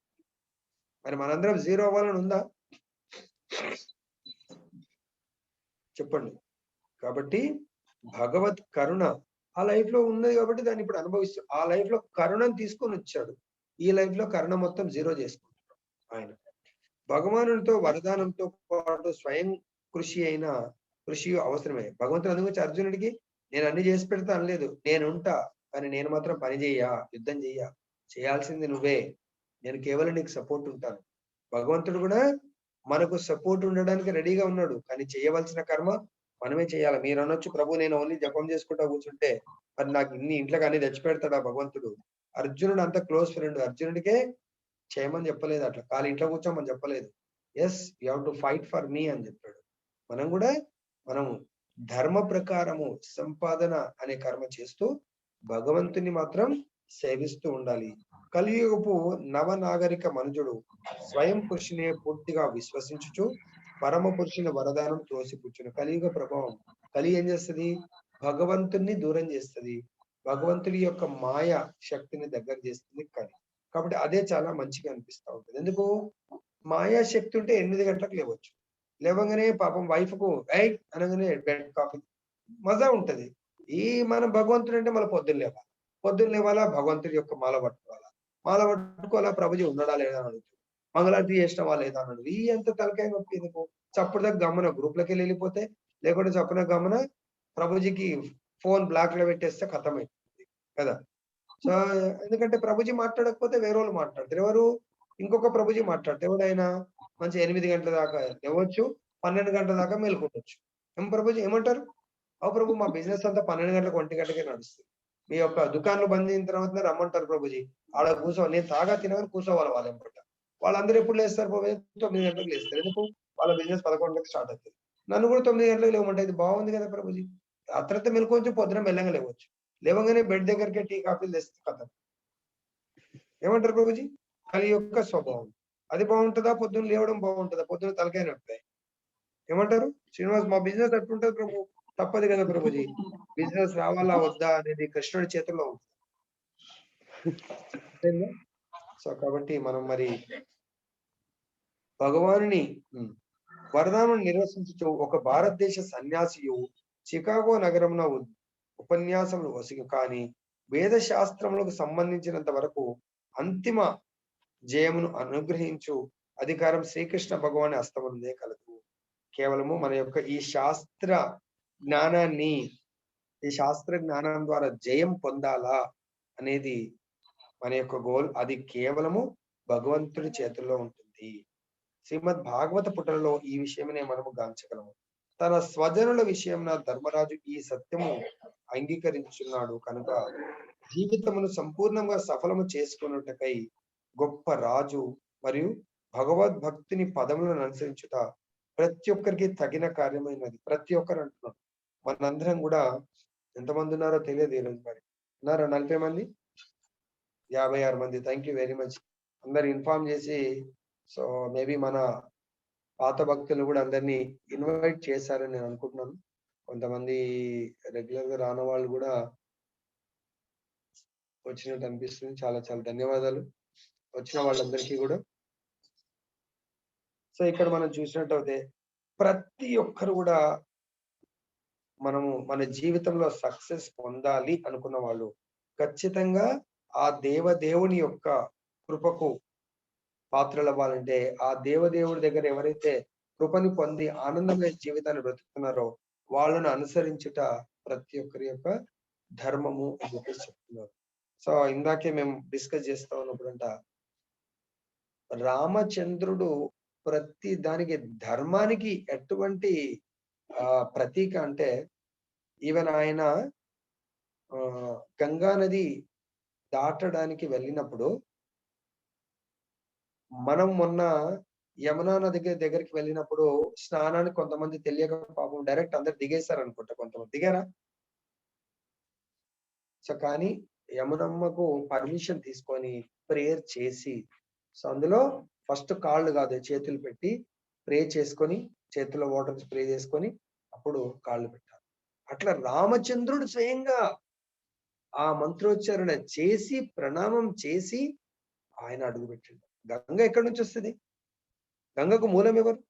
మరి మనందరం జీరో అవ్వాలని ఉందా? చెప్పండి. కాబట్టి భగవత్ కరుణ ఆ లైఫ్ లో ఉన్నది కాబట్టి దాన్ని ఇప్పుడు అనుభవిస్తూ ఆ లైఫ్ లో కరుణను తీసుకొని వచ్చాడు. ఈ లైఫ్ లో కరుణ మొత్తం జీరో చేసుకుంటున్నాడు ఆయన. భగవానుడితో వరదానంతో పాటు స్వయం కృషి అవసరమే. భగవంతుడు అందుగురించి అర్జునుడికి నేను అన్ని చేసి పెడతా అనలేదు, నేను ఉంటా కానీ నేను మాత్రం పని చెయ్యా, యుద్ధం చెయ్యా, చేయాల్సింది నువ్వే, నేను కేవలం నీకు సపోర్ట్ ఉంటాను. భగవంతుడు కూడా మనకు సపోర్ట్ ఉండడానికి రెడీగా ఉన్నాడు, కానీ చేయవలసిన కర్మ మనమే చేయాలి. మీరు అనొచ్చు, ప్రభు నేను ఓన్లీ జపం చేసుకుంటా కూర్చుంటే మరి నాకు ఇంట్లోకి అన్ని తెచ్చి పెడతాడా భగవంతుడు? అర్జునుడు అంత క్లోజ్ ఫ్రెండ్, అర్జునుడికే చేయమని చెప్పలేదు, అట్లా ఖాళీ ఇంట్లో కూర్చోమని చెప్పలేదు. Yes you have to fight for me అని చెప్పాడు. మనం ధర్మ ప్రకారము సంపాదన అనే కర్మ చేస్తూ భగవంతుని మాత్రం సేవిస్తూ ఉండాలి. కలియుగపు నవనాగరిక మనుజుడు స్వయం కృషిని పూర్తిగా విశ్వసించుచు పరమ పురుషుని వరదానం త్రోసిపుచ్చును. కలియుగ ప్రభావం, కలి ఏం చేస్తుంది? భగవంతుణ్ణి దూరం చేస్తుంది, భగవంతుడి యొక్క మాయ శక్తిని దగ్గర చేస్తుంది కలి. కాబట్టి అదే చాలా మంచిగా అనిపిస్తూ ఉంటుంది. ఎందుకు? మాయా శక్తి ఉంటే 8 గంటలకు లేవచ్చు, లేవగానే పాపం వైఫ్ కు అనగానే బెడ్ కాఫీ మజా ఉంటది. ఈ మన భగవంతుడు అంటే మళ్ళీ పొద్దున్న లేవాలా, భగవంతుడి యొక్క మాల పట్టుకోవాలా, ప్రభుజీ ఉన్నాడా లేదా అని అడుగుతుంది, మంగళారతి చేసినవా లేదా అని అడుగు. ఈ ఎంత తలకాయ నొప్పి ఎందుకు? చప్పుడు దగ్గర గమన గ్రూప్లకి వెళ్ళిపోతే, లేకుంటే చప్పున గమన ప్రభుజీకి ఫోన్ బ్లాక్ లో పెట్టేస్తే ఖతం అయిపోతుంది కదా. సో ఎందుకంటే ప్రభుజీ మాట్లాడకపోతే వేరే వాళ్ళు మాట్లాడతారు. ఎవరు? ఇంకొక ప్రభుజీ మాట్లాడతారు. ఎవరైనా మంచి 8 గంటల దాకా లేవచ్చు, 12 గంటల దాకా మేలుకుంటొచ్చు. ప్రభుజీ ఏమంటారు? ప్రభు మా బిజినెస్ అంతా 12 గంటలకు 1 గంటకే నడుస్తుంది, మీ యొక్క దుకాణాలు బంద్ అయిన తర్వాత రమ్మంటారు ప్రభుజీ, ఆడ నేను తాగా తినగానే కూర్చోవాలి వాళ్ళు ఏమంట. వాళ్ళందరూ ఎప్పుడు లేస్తారు ప్రభు? 9 గంటలకు లేస్తారు. ఎందుకు? వాళ్ళ బిజినెస్ 11 గంటలకు స్టార్ట్ అవుతుంది. నన్ను కూడా 9 గంటలకు లేవమంటే ఇది బాగుంది కదా ప్రభుజీ. ఆ తర్వాత మెలుకోవచ్చు, పొద్దున మెల్లగా లేవచ్చు, లేవగానే బెడ్ దగ్గరికి టీ కాఫీలు తెస్తే కథ. ఏమంటారు ప్రభుజీ? అది యొక్క స్వభావం. అది బాగుంటుందా? పొద్దున్న లేవడం బాగుంటుందా? పొద్దున్న తలకాయ నొప్పి. ఏమంటారు? శ్రీనివాస్ మా బిజినెస్ అట్లుంటది ప్రభు. తప్పదు కదా ప్రభుజీ, బిజినెస్ రావాలా వద్దా అనేది కృష్ణుడి చేతుల్లో ఉంటుంది. సో కాబట్టి మనం మరి భగవానుని వరదానం నిర్వసించు ఒక భారతదేశ సన్యాసియు చికాగో నగరమున ఉపన్యాసములు వసిగు, కానీ వేద శాస్త్రములకు సంబంధించినంత వరకు అంతిమ జయమును అనుగ్రహించు అధికారం శ్రీకృష్ణ భగవాని హస్తముందే కలదు. కేవలము మన యొక్క ఈ శాస్త్ర జ్ఞానం ద్వారా జయం పొందాలా అనేది మన యొక్క గోల్. అది కేవలము భగవంతుడి చేతుల్లో ఉంటుంది. శ్రీమద్ భాగవత పుటలలో ఈ విషయమనే మనము గాంచగలము. తన స్వజనుల విషయమున ధర్మరాజు ఈ సత్యము అంగీకరించున్నాడు కనుక జీవితమును సంపూర్ణంగా సఫలము చేసుకున్నటకై గొప్ప రాజు మరియు భగవద్భక్తిని పదములను అనుసరించుట ప్రతి ఒక్కరికి తగిన కార్యమైనది. ప్రతి ఒక్కరు అంటున్నాం. మనందరం కూడా ఎంతమంది ఉన్నారో తెలియదు ఈరోజు. మరి ఉన్నారా? 40 మంది, 56 మంది. Thank you very much. అందరు ఇన్ఫార్మ్ చేసి, సో మేబీ మన పాత భక్తులు కూడా అందరినీ ఇన్వైట్ చేశారని నేను అనుకుంటున్నాను. కొంతమంది రెగ్యులర్ గా రాని వాళ్ళు కూడా వచ్చినట్టు అనిపిస్తుంది. చాలా చాలా ధన్యవాదాలు వచ్చిన వాళ్ళందరికీ కూడా. సో ఇక్కడ మనం చూసినట్టయితే ప్రతి ఒక్కరు కూడా మనము మన జీవితంలో సక్సెస్ పొందాలి అనుకున్న వాళ్ళు ఖచ్చితంగా ఆ దేవదేవుని యొక్క కృపకు పాత్రలు అవ్వాలంటే, ఆ దేవదేవుడి దగ్గర ఎవరైతే కృపని పొంది ఆనందమైన జీవితాన్ని బ్రతుకుతున్నారో వాళ్ళను అనుసరించుట ప్రతి ఒక్కరి యొక్క ధర్మము అని చెప్పేసి చెప్తున్నారు. సో ఇందాకే మేము డిస్కస్ చేస్తా ఉన్నప్పుడంట, రామచంద్రుడు ప్రతి దానికి ధర్మానికి ఎటువంటి ప్రతీక అంటే, ఈవెన్ ఆయన గంగా నది దాటడానికి వెళ్ళినప్పుడు, మనం మొన్న యమునా నది దగ్గరికి వెళ్ళినప్పుడు స్నానానికి కొంతమంది తెలియక పాపం డైరెక్ట్ అందరు దిగేశారు అనుకుంటా. కొంతమంది దిగారా? సో కానీ యమునమ్మకు పర్మిషన్ తీసుకొని ప్రేయర్ చేసి, సో అందులో ఫస్ట్ కాళ్ళు కాదు చేతులు పెట్టి ప్రే చేసుకొని, చేతిలో వాటర్ స్ప్రే చేసుకొని అప్పుడు కాళ్ళు పెట్టారు. అట్లా రామచంద్రుడు స్వయంగా ఆ మంత్రోచ్చారణ చేసి ప్రణామం చేసి ఆయన అడుగు పెట్టిండు. గంగ ఎక్కడి నుంచి వస్తుంది? గంగకు మూలం ఎవరు?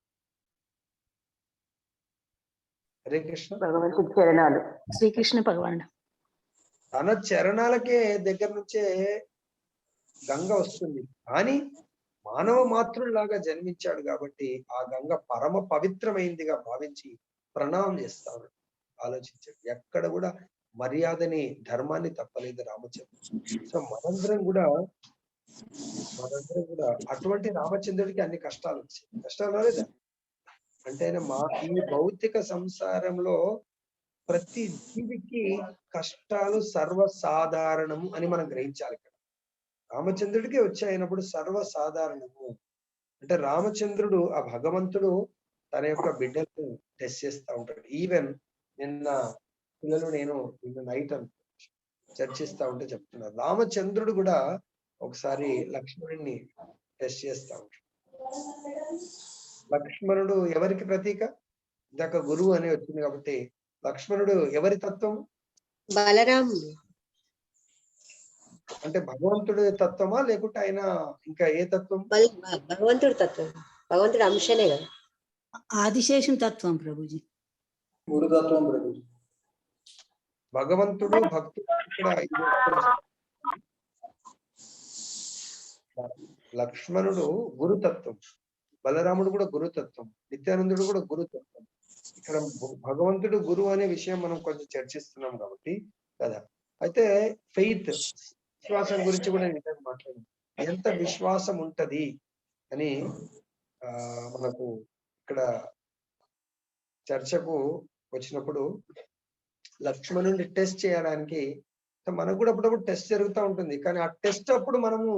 హరే కృష్ణ. భగవంతుడి చరణాలు, శ్రీకృష్ణ భగవానుడు. తన చరణాలకే దగ్గర నుంచే గంగ వస్తుంది. కానీ మానవ మాతృలాగా జన్మించాడు కాబట్టి ఆ గంగ పరమ పవిత్రమైందిగా భావించి ప్రణామం చేస్తాడు. ఆలోచించాడు. ఎక్కడ కూడా మర్యాదని, ధర్మాన్ని తప్పలేదు రామచంద్రుడు. సో మనందరం కూడా అటువంటి రామచంద్రుడికి అన్ని కష్టాలు వచ్చాయి. కష్టాలు రాలేదా? అంటే ఈ భౌతిక సంసారంలో ప్రతి జీవికి కష్టాలు సర్వసాధారణము అని మనం గ్రహించాలి. ఇక్కడ రామచంద్రుడికి వచ్చాయినప్పుడు సర్వసాధారణము. అంటే రామచంద్రుడు, ఆ భగవంతుడు తన యొక్క బిడ్డలను టెస్ట్ చేస్తూ ఉంటాడు. ఈవెన్ నిన్న పిల్లలు నేను నిన్న నైట్ చర్చిస్తా ఉంటే చెప్తున్నారు, రామచంద్రుడు కూడా ఒకసారి లక్ష్మణుడిని టెస్ట్ చేస్తా ఉంటాడు. లక్ష్మణుడు ఎవరికి ప్రతీక? ఇందాక గురువు అని వచ్చింది కాబట్టి లక్ష్మణుడు ఎవరి తత్వం? బలరాముడు. అంటే భగవంతుడి తత్వమా లేకుంటే ఆయన ఇంకా ఏ తత్వం? భగవంతుడి తత్వం, భగవంతుడి అంశనే కదా. ఆదిశేషం తత్వం ప్రభుజీ. గురుతత్వం ప్రభుజీ. భగవంతుడు భక్తుడు లక్ష్మణుడు గురుతత్వం, బలరాముడు కూడా గురుతత్వం, నిత్యానందుడు కూడా గురుతత్వం. ఇక్కడ భగవంతుడు గురువు అనే విషయం మనం కొంచెం చర్చిస్తున్నాం కాబట్టి కదా. అయితే ఫెయిత్, విశ్వాసం గురించి కూడా నేను మాట్లాడాను. ఎంత విశ్వాసం ఉంటది అని మనకు ఇక్కడ చర్చకు వచ్చినప్పుడు లక్ష్మణుడిని టెస్ట్ చేయడానికి మనకు కూడా అప్పుడప్పుడు టెస్ట్ జరుగుతూ ఉంటుంది. కానీ ఆ టెస్ట్ అప్పుడు మనము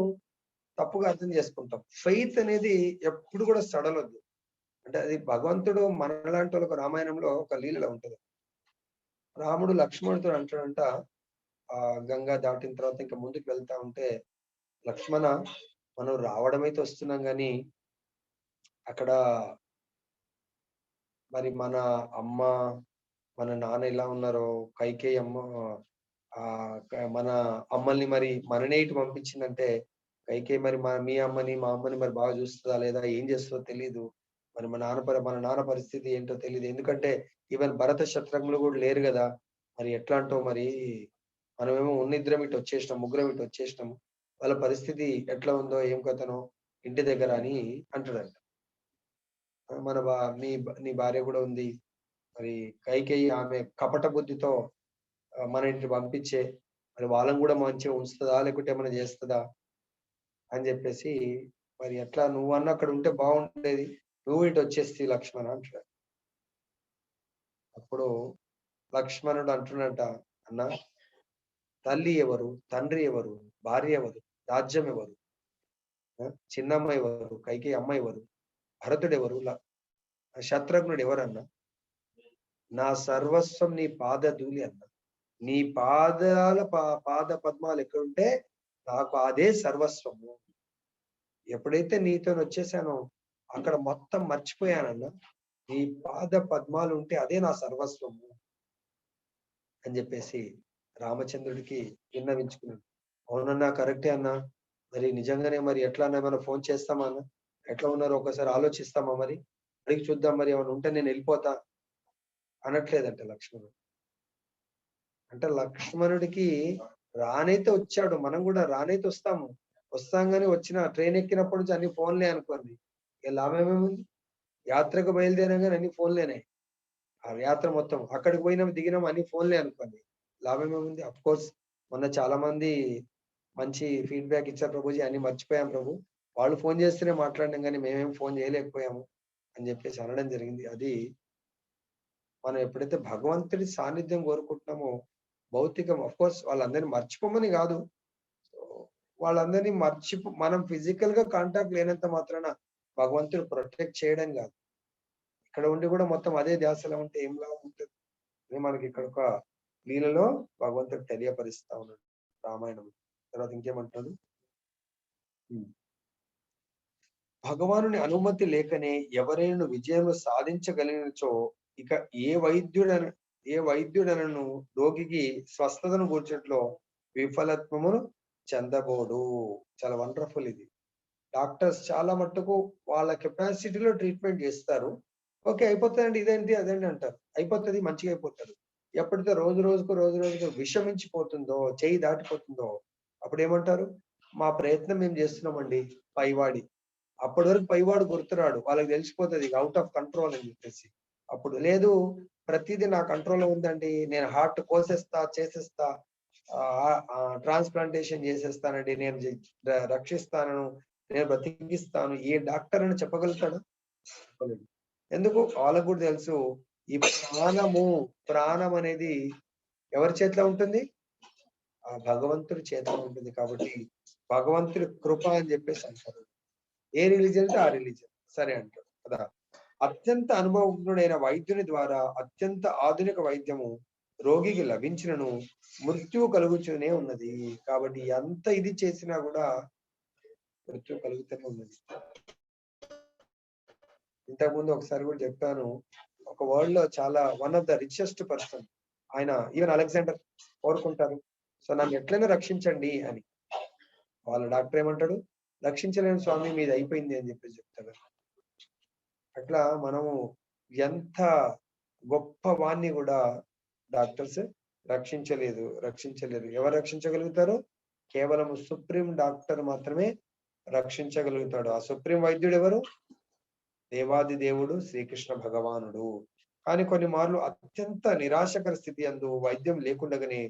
తప్పుగా అర్థం చేసుకుంటాం. ఫెయిత్ అనేది ఎప్పుడు కూడా సడలొద్దు. అంటే అది భగవంతుడు మనలాంటి వాళ్ళకు రామాయణంలో ఒక లీలలో ఉంటది. రాముడు లక్ష్మణుడితో అంటాడంట, ఆ గంగా దాటిన తర్వాత ఇంకా ముందుకు వెళ్తా ఉంటే, లక్ష్మణ మనం రావడం అయితే వస్తున్నాం కానీ అక్కడ మరి మన అమ్మ మన నాన్న ఎలా ఉన్నారో, కైకేయి అమ్మ మన అమ్మల్ని మరి మననే ఇటు పంపించిందంటే కైకేయి మరి మీ అమ్మని మా అమ్మని మరి బాగా చూస్తుందా లేదా, ఏం చేస్తుందో తెలీదు. మరి మన నాన్న పరిస్థితి ఏంటో తెలియదు. ఎందుకంటే ఈవెన్ భరత శత్రుఘ్నులు కూడా లేరు కదా. మరి ఎట్లా అంటో మరి మనమేమో ఉన్నిద్దరం ఇటు వచ్చేసినాం, ముగ్గురం ఇటు వచ్చేసినాం, వాళ్ళ పరిస్థితి ఎట్లా ఉందో ఏం కథనో ఇంటి దగ్గర అని అంటాడంట. నీ భార్య కూడా ఉంది, మరి కైకేయి ఆమె కపట బుద్ధితో మన ఇంటికి పంపించే మరి వాళ్ళని కూడా మంచిగా ఉంచుతుందా లేకుంటే ఏమైనా చేస్తుందా అని చెప్పేసి, మరి ఎట్లా నువ్వన్నా అక్కడ ఉంటే బాగుండేది, నువ్వు ఇటు వచ్చేసి లక్ష్మణ అంటాడు. అప్పుడు లక్ష్మణుడు అంటున్నట, అన్న తల్లి ఎవరు, తండ్రి ఎవరు, భార్య ఎవరు, రాజ్యం ఎవరు, చిన్నమ్మ ఎవరు, కైకేయి అమ్మ ఎవరు, భరతుడు ఎవరు, శత్రుఘ్నుడు ఎవరన్నా, నా సర్వస్వం నీ పాద ధూళి అన్న. నీ పాద పద్మాలు ఎక్కడుంటే నాకు అదే సర్వస్వము. ఎప్పుడైతే నీతో వచ్చేసానో అక్కడ మొత్తం మర్చిపోయానన్నా, నీ పాద పద్మాలు ఉంటే అదే నా సర్వస్వము అని చెప్పేసి రామచంద్రుడికి విన్నవించుకున్నాడు. అవునన్నా, కరెక్టే అన్నా, మరి నిజంగానే మరి ఎట్లా అన్నా మనం ఫోన్ చేస్తామా అన్న, ఎట్లా ఉన్నారో ఒకసారి ఆలోచిస్తామా, మరి అడిగి చూద్దాం, మరి ఏమైనా ఉంటే నేను వెళ్ళిపోతా అనట్లేదంట లక్ష్మణుడు. అంటే లక్ష్మణుడికి రానైతే వచ్చాడు, మనం కూడా రానైతే వస్తాం కానీ వచ్చిన ట్రైన్ ఎక్కినప్పటి నుంచి అన్ని ఫోన్లే అనుకోండి, ఇక లాభమేముంది? యాత్రకు బయలుదేరాం కానీ అన్ని ఫోన్లేనే. ఆ యాత్ర మొత్తం అక్కడికి పోయినాం దిగినాం అన్ని ఫోన్లే అనుకోండి, లాభమేముంది? అఫ్ కోర్స్ మొన్న చాలా మంది మంచి ఫీడ్బ్యాక్ ఇచ్చారు, ప్రభుజీ అన్ని మర్చిపోయాం ప్రభు, వాళ్ళు ఫోన్ చేస్తేనే మాట్లాడినాం కానీ మేమేం ఫోన్ చేయలేకపోయాము అని చెప్పేసి అనడం జరిగింది. అది మనం ఎప్పుడైతే భగవంతుడి సాన్నిధ్యం కోరుకుంటున్నామో, భౌతికం అఫ్ కోర్స్ వాళ్ళందరినీ మర్చిపోమని కాదు, వాళ్ళందరినీ మనం ఫిజికల్ గా కాంటాక్ట్ లేనంత మాత్రాన భగవంతుడు ప్రొటెక్ట్ చేయడం కాదు. ఇక్కడ ఉండి కూడా మొత్తం అదే ధ్యాసలో ఉంటే ఏం లాభం ఉంటుంది? మనకి ఇక్కడ ఒక లీలలో భగవంతుడు తెలియపరుస్తా ఉన్నాడు రామాయణం. తర్వాత ఇంకేమంటాడు, భగవానుని అనుమతి లేకనే ఎవరైనా విజయం సాధించగలిగినచో ఇక ఏ వైద్యుడనను రోగికి స్వస్థతను కూర్చోట్లో విఫలత్వమును చెందబోడు. చాలా వండర్ఫుల్ ఇది. డాక్టర్స్ చాలా మట్టుకు వాళ్ళ కెపాసిటీలో ట్రీట్మెంట్ చేస్తారు. ఓకే అయిపోతుందండి, ఇదేంటి అదేంటి అంటారు, అయిపోతుంది, మంచిగా అయిపోతారు. ఎప్పుడైతే రోజు రోజుకు విషమించిపోతుందో, చేయి దాటిపోతుందో అప్పుడు ఏమంటారు, మా ప్రయత్నం మేము చేస్తున్నామండి పైవాడి. అప్పటి వరకు పైవాడు గుర్తురాడు, వాళ్ళకి తెలిసిపోతుంది అవుట్ ఆఫ్ కంట్రోల్ అని చెప్పేసి. అప్పుడు లేదు, ప్రతిదీ నా కంట్రోల్లో ఉందండి, నేను హార్ట్ కోసేస్తా, చేసేస్తా, ట్రాన్స్ప్లాంటేషన్ చేసేస్తానండి, నేను రక్షిస్తాను, నేను బ్రతికిస్తాను, ఏ డాక్టర్ అని చెప్పగలుగుతాడు? చెప్పలేడు. ఎందుకు? వాళ్ళకు కూడా తెలుసు ఈ ప్రాణం అనేది ఎవరి చేతిలో ఉంటుంది? ఆ భగవంతుడి చేతిలో ఉంటుంది. కాబట్టి భగవంతుడి కృప అని చెప్పేసి అంటారు. ఏ రిలీజన్ అంటే ఆ రిలీజన్ సరే అంటారు కదా. అత్యంత అనుభవజ్ఞుడైన వైద్యుని ద్వారా అత్యంత ఆధునిక వైద్యము రోగికి లభించినను మృత్యువు కలుగుతూనే ఉన్నది. కాబట్టి ఎంత ఇది చేసినా కూడా మృత్యు కలుగుతూనే ఉన్నది. ఇంతకుముందు ఒకసారి కూడా చెప్పాను, ఒక వరల్డ్ లో చాలా one of the richest person ఆయన, ఈవెన్ అలెగ్జాండర్ కోరుకుంటారు, సో నన్ను ఎట్లయినా రక్షించండి అని. వాళ్ళ డాక్టర్ ఏమంటాడు? రక్షించలేని స్వామి, మీది అయిపోయింది అని చెప్పేసి చెప్తాడు. అట్లా మనము ఎంత గొప్ప వాణ్ణి కూడా డాక్టర్స్ రక్షించలేరు. ఎవరు రక్షించగలుగుతారు? కేవలం సుప్రీం డాక్టర్ మాత్రమే రక్షించగలుగుతాడు. ఆ సుప్రీం వైద్యుడు ఎవరు? దేవాది దేవుడు శ్రీకృష్ణ భగవానుడు. కానీ కొన్ని మార్లు అత్యంత నిరాశకర స్థితి అందు వైద్యం లేకుండగానే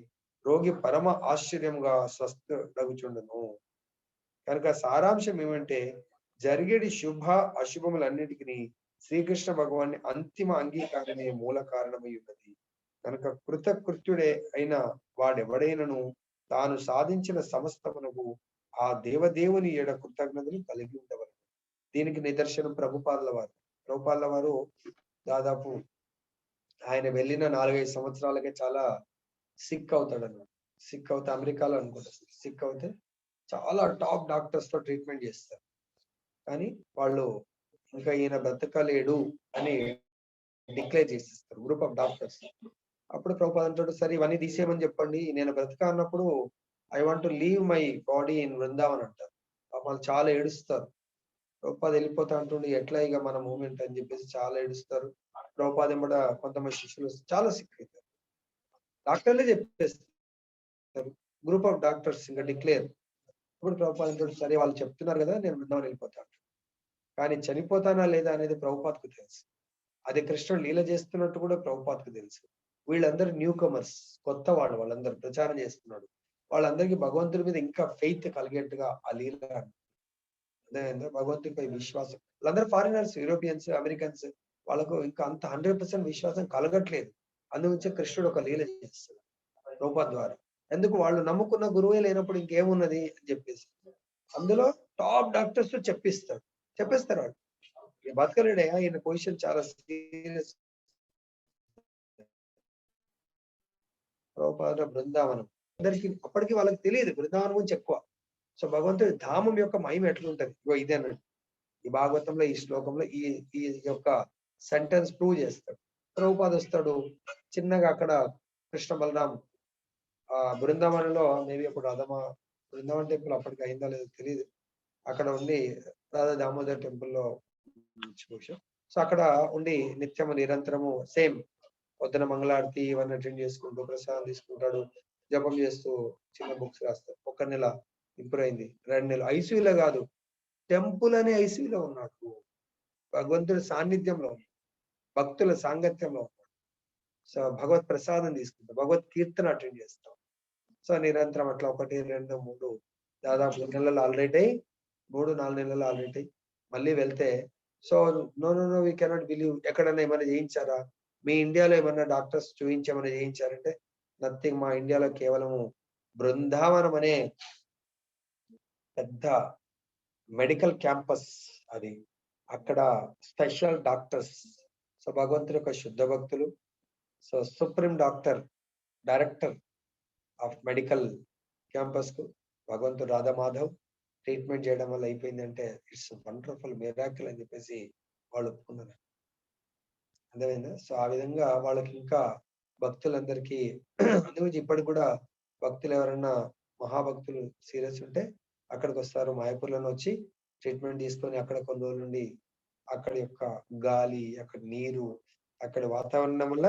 రోగి పరమ ఆశ్చర్యంగా స్వస్థుడగుచుండును. కనుక సారాంశం ఏమంటే, జరిగేది శుభ అశుభములన్నిటికీ శ్రీకృష్ణ భగవాన్ని అంతిమ అంగీకారమే మూల కారణమై ఉన్నది. కనుక కృతకృత్యుడే అయిన వాడెవడైనను తాను సాధించిన సమస్తమునకు ఆ దేవదేవుని ఏడ కృతజ్ఞతలు కలిగి ఉండవలను. దీనికి నిదర్శనం ప్రభుపాదుల వారు దాదాపు ఆయన వెళ్ళిన 4-5 సంవత్సరాలకే చాలా సిక్ అవుతాడన్నమాట. సిక్ అవుతే అమెరికాలో అనుకుంటా, సిక్ అవుతే చాలా టాప్ డాక్టర్స్ తో ట్రీట్మెంట్ చేస్తారు. కానీ వాళ్ళు ఇంకా ఈయన బ్రతకలేడు అని డిక్లేర్ చేసేస్తారు గ్రూప్ ఆఫ్ డాక్టర్స్. అప్పుడు ప్రభుపాద అంటాడు, సరే ఇవన్నీ తీసేయమని చెప్పండి, నేను బ్రతక అన్నప్పుడు I want to leave my body in Vrindavan అంటారు. వాళ్ళు చాలా ఏడుస్తారు. ప్రభుపాద వెళ్ళిపోతా అంటుండే, ఎట్లా ఇక మన మూమెంట్ అని చెప్పేసి చాలా ఏడుస్తారు. ప్రభుపాద ఎంబడ కొంతమంది శిష్యులు చాలా సిక్ అవుతారు. డాక్టర్లే చెప్పేస్తారు, గ్రూప్ ఆఫ్ డాక్టర్స్ ఇంకా డిక్లేర్. ఇప్పుడు ప్రభుపాద అంటాడు, సరే వాళ్ళు చెప్తున్నారు కదా, నేను వృందావన్ వెళ్ళిపోతాను. కానీ చనిపోతానా లేదా అనేది ప్రభుపాదకు తెలుసు. అది కృష్ణుడు లీల చేస్తున్నట్టు కూడా ప్రభుపాదకు తెలుసు. వీళ్ళందరూ న్యూ కమర్స్, కొత్త వాళ్ళు, వాళ్ళందరూ ప్రచారం చేస్తున్నాడు. వాళ్ళందరికీ భగవంతుడి మీద ఇంకా ఫెయిత్ కలిగేట్టుగా ఆ లీల భగవంతుడిపై విశ్వాసం. వాళ్ళందరూ ఫారినర్స్, యూరోపియన్స్, అమెరికన్స్, వాళ్ళకు ఇంకా అంత 100% విశ్వాసం కలగట్లేదు. అందుగురించి కృష్ణుడు ఒక లీల చేస్తాడు ప్రభుపాద ద్వారా. ఎందుకు? వాళ్ళు నమ్ముకున్న గురువే లేనప్పుడు ఇంకేమున్నది అని చెప్పేసి అందులో టాప్ డాక్టర్స్ చెప్పేస్తారు వాళ్ళు. బతకలేడే, ఈయన పొజిషన్ చాలా సీరియస్. ప్రభుపాద బృందావనం అందరికి అప్పటికి వాళ్ళకి తెలియదు బృందావనం గురించి ఎక్కువ. సో భగవంతుడి ధామం యొక్క మహిమ ఎట్లుంటది ఇదే అన్నట్టు. ఈ భాగవతంలో ఈ శ్లోకంలో ఈ యొక్క సెంటెన్స్ ప్రూవ్ చేస్తాడు. ప్రభుపాద వస్తాడు చిన్నగా అక్కడ కృష్ణ బలరాం బృందావనంలో, మేబీ అప్పుడు బృందావన్ టెంపుల్ అప్పటికి అయిందా లేదో తెలియదు, అక్కడ ఉండి రాధా దామోదర్ టెంపుల్లో. సో అక్కడ ఉండి నిత్యము నిరంతరము సేమ్ పొద్దున మంగళారతి ఇవన్నీ అటెండ్ చేసుకుంటూ ప్రసాదం తీసుకుంటాడు, జపం చేస్తూ చిన్న బుక్స్ రాస్తాడు. 1 నెల ఇంప్రూవ్ అయింది, 2 నెలలు. ఐసీయూలో కాదు, టెంపుల్ అనే ఐసీయూలో ఉన్నాడు. భగవంతుడి సాన్నిధ్యంలో ఉన్నాడు, భక్తుల సాంగత్యంలో ఉన్నాడు. సో భగవత్ ప్రసాదం తీసుకుంటాం, భగవత్ కీర్తన అటెండ్ చేస్తాం. సో నిరంతరం అట్లా 1, 2, 3 దాదాపు 3 నెలలు ఆల్రెడీ అయ్యి, 3-4 నెలలు ఆల్రెడీ అయ్యి మళ్ళీ వెళ్తే, so no we cannot believe. ఎక్కడన్నా ఏమైనా చేయించారా? మీ ఇండియాలో ఏమన్నా డాక్టర్స్ చూపించేమన్నా చేయించారంటే నథింగ్. మా ఇండియాలో కేవలము బృందావనం అనే పెద్ద మెడికల్ క్యాంపస్ అది, అక్కడ స్పెషల్ డాక్టర్స్. సో భగవంతుడి యొక్క శుద్ధ భక్తులు. So supreme director of medical campus కు భగవంతుడు రాధా మాధవ్ ట్రీట్మెంట్ చేయడం వల్ల అయిపోయిందంటే ఇట్స్ వండర్ఫుల్ మిరాకిల్ అని చెప్పేసి వాళ్ళు ఒప్పుకున్నారు. అర్థమైందా? సో ఆ విధంగా వాళ్ళకి ఇంకా భక్తులందరికీ అందుగురించి ఇప్పటికి కూడా భక్తులు ఎవరన్నా మహాభక్తులు సీరియస్ ఉంటే అక్కడికి వస్తారు, మాయాపూర్లోనే వచ్చి ట్రీట్మెంట్ తీసుకొని అక్కడ కొన్ని రోజుల నుండి అక్కడి యొక్క గాలి, అక్కడ నీరు, అక్కడి వాతావరణం వల్ల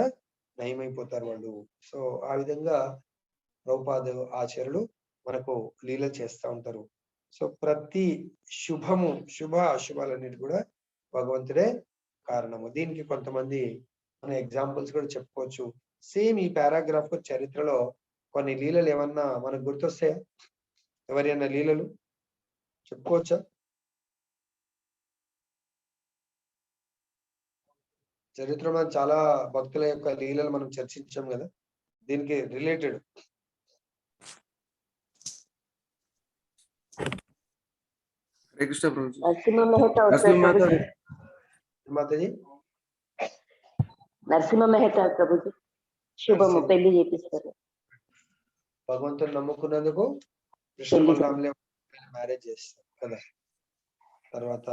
నయమైపోతారు వాళ్ళు. సో ఆ విధంగా ప్రభుపాద ఆచార్యులు మనకు లీల చేస్తూ ఉంటారు. సో ప్రతి శుభము, శుభ అశుభాలన్నిటి కూడా భగవంతుడే కారణము. దీనికి కొంతమంది మన ఎగ్జాంపుల్స్ కూడా చెప్పుకోవచ్చు. సేమ్ ఈ పారాగ్రాఫ్ చరిత్రలో కొన్ని లీలలు ఏమన్నా మనకు గుర్తొస్తాయా? ఎవరైనా లీలలు చెప్పుకోవచ్చా? చరిత్రలో చాలా భక్తుల యొక్క లీలలు మనం చర్చించాం కదా, దీనికి రిలేటెడ్. హరే కృష్ణ ప్రభుజీ. నరసింహ మెహతా వస్తారు నరసింహ ప్రభుజీ. మాతాజీ నరసింహ మెహతా ప్రభుజీ శుభము పెళ్లి చేపిస్తారు. భగవంతుని నమ్ముకున్నందుకు కృష్ణ పెళ్లి బలరాములే మ్యారేజ్ చేస్తారు కదా. తర్వాత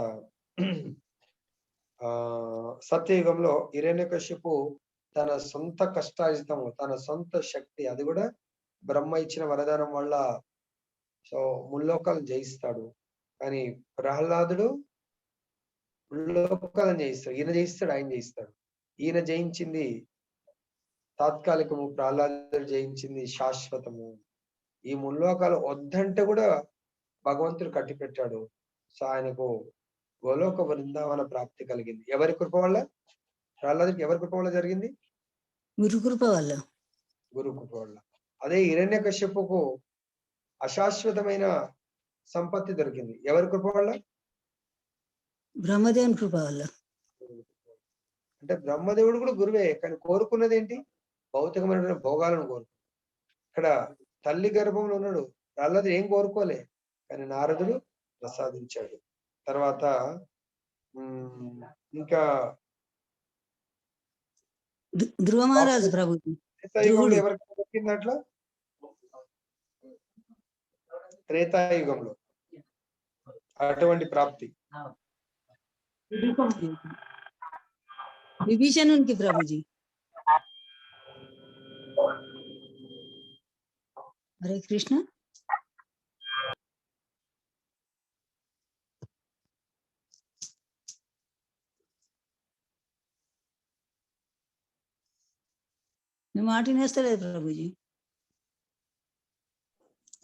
సత్యయుగంలో హిరణ్యకశిపు తన సొంత కష్టార్జితము, తన సొంత శక్తి, అది కూడా బ్రహ్మ ఇచ్చిన వరదానం వల్ల సో ముల్లోకాలను జయిస్తాడు. కానీ ప్రహ్లాదుడు ముల్లోకాలను జయిస్తాడు. ఈయన జయిస్తాడు, ఆయన జయిస్తాడు. ఈయన జయించింది తాత్కాలికము, ప్రహ్లాదుడు జయించింది శాశ్వతము. ఈ ముల్లోకాలు వద్దంటే కూడా భగవంతుడు కట్టిపెట్టాడు. సో ఆయనకు గోలోక బృందావన ప్రాప్తి కలిగింది. ఎవరి కృప వల్ల? ప్రహ్లాదుడికి ఎవరి కృప వల్ల జరిగింది? గురు కృప వల్ల. గురు కృప వల్ల. అదే హిరణ్యకశిపుకు అశాశ్వతమైన సంపత్తి దొరికింది. ఎవరి కృప వల్ల? బ్రహ్మదేవుని కృప వల్ల. అంటే బ్రహ్మదేవుడు కూడా గురువే, కానీ కోరుకున్నది ఏంటి? భౌతికమైన భోగాలను కోరుకు. ఇక్కడ తల్లి గర్భంలో ఉన్నాడు ప్రహ్లాదుడు, ఏం కోరుకోలే, కానీ నారదుడు ప్రసాదించాడు. తర్వాత ఇంకా ధ్రువ మహారాజు ప్రభుజీ. త్రేతాయుగంలో ఎవరికి దొరికింది అట్లా? త్రేతాయుగంలో అటువంటి ప్రాప్తి విభీషణునికి ప్రభుజీ. హరే కృష్ణ. నువ్వు మాట వినేస్తలేదు ప్రభుజీ.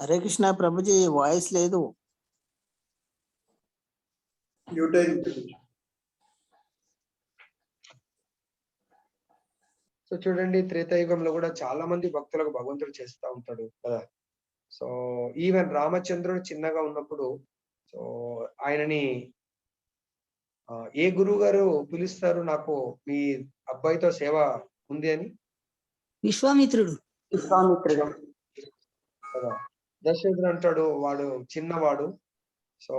హరే కృష్ణ ప్రభుజీ, వాయిస్ లేదు. మ్యూట్ అయింది. సో చూడండి, త్రేతాయుగంలో కూడా చాలా మంది భక్తులకు భగవంతుడు చేస్తూ ఉంటాడు కదా. సో ఈవెన్ రామచంద్రుడు చిన్నగా ఉన్నప్పుడు సో ఆయనని ఏ గురువు గారు పిలుస్తారు, నాకు మీ అబ్బాయితో సేవ ఉంది అని? విశ్వామిత్రుడు. విశ్వామిత్రుడు కదా. దశరథుడు అంటాడు, వాడు చిన్నవాడు, సో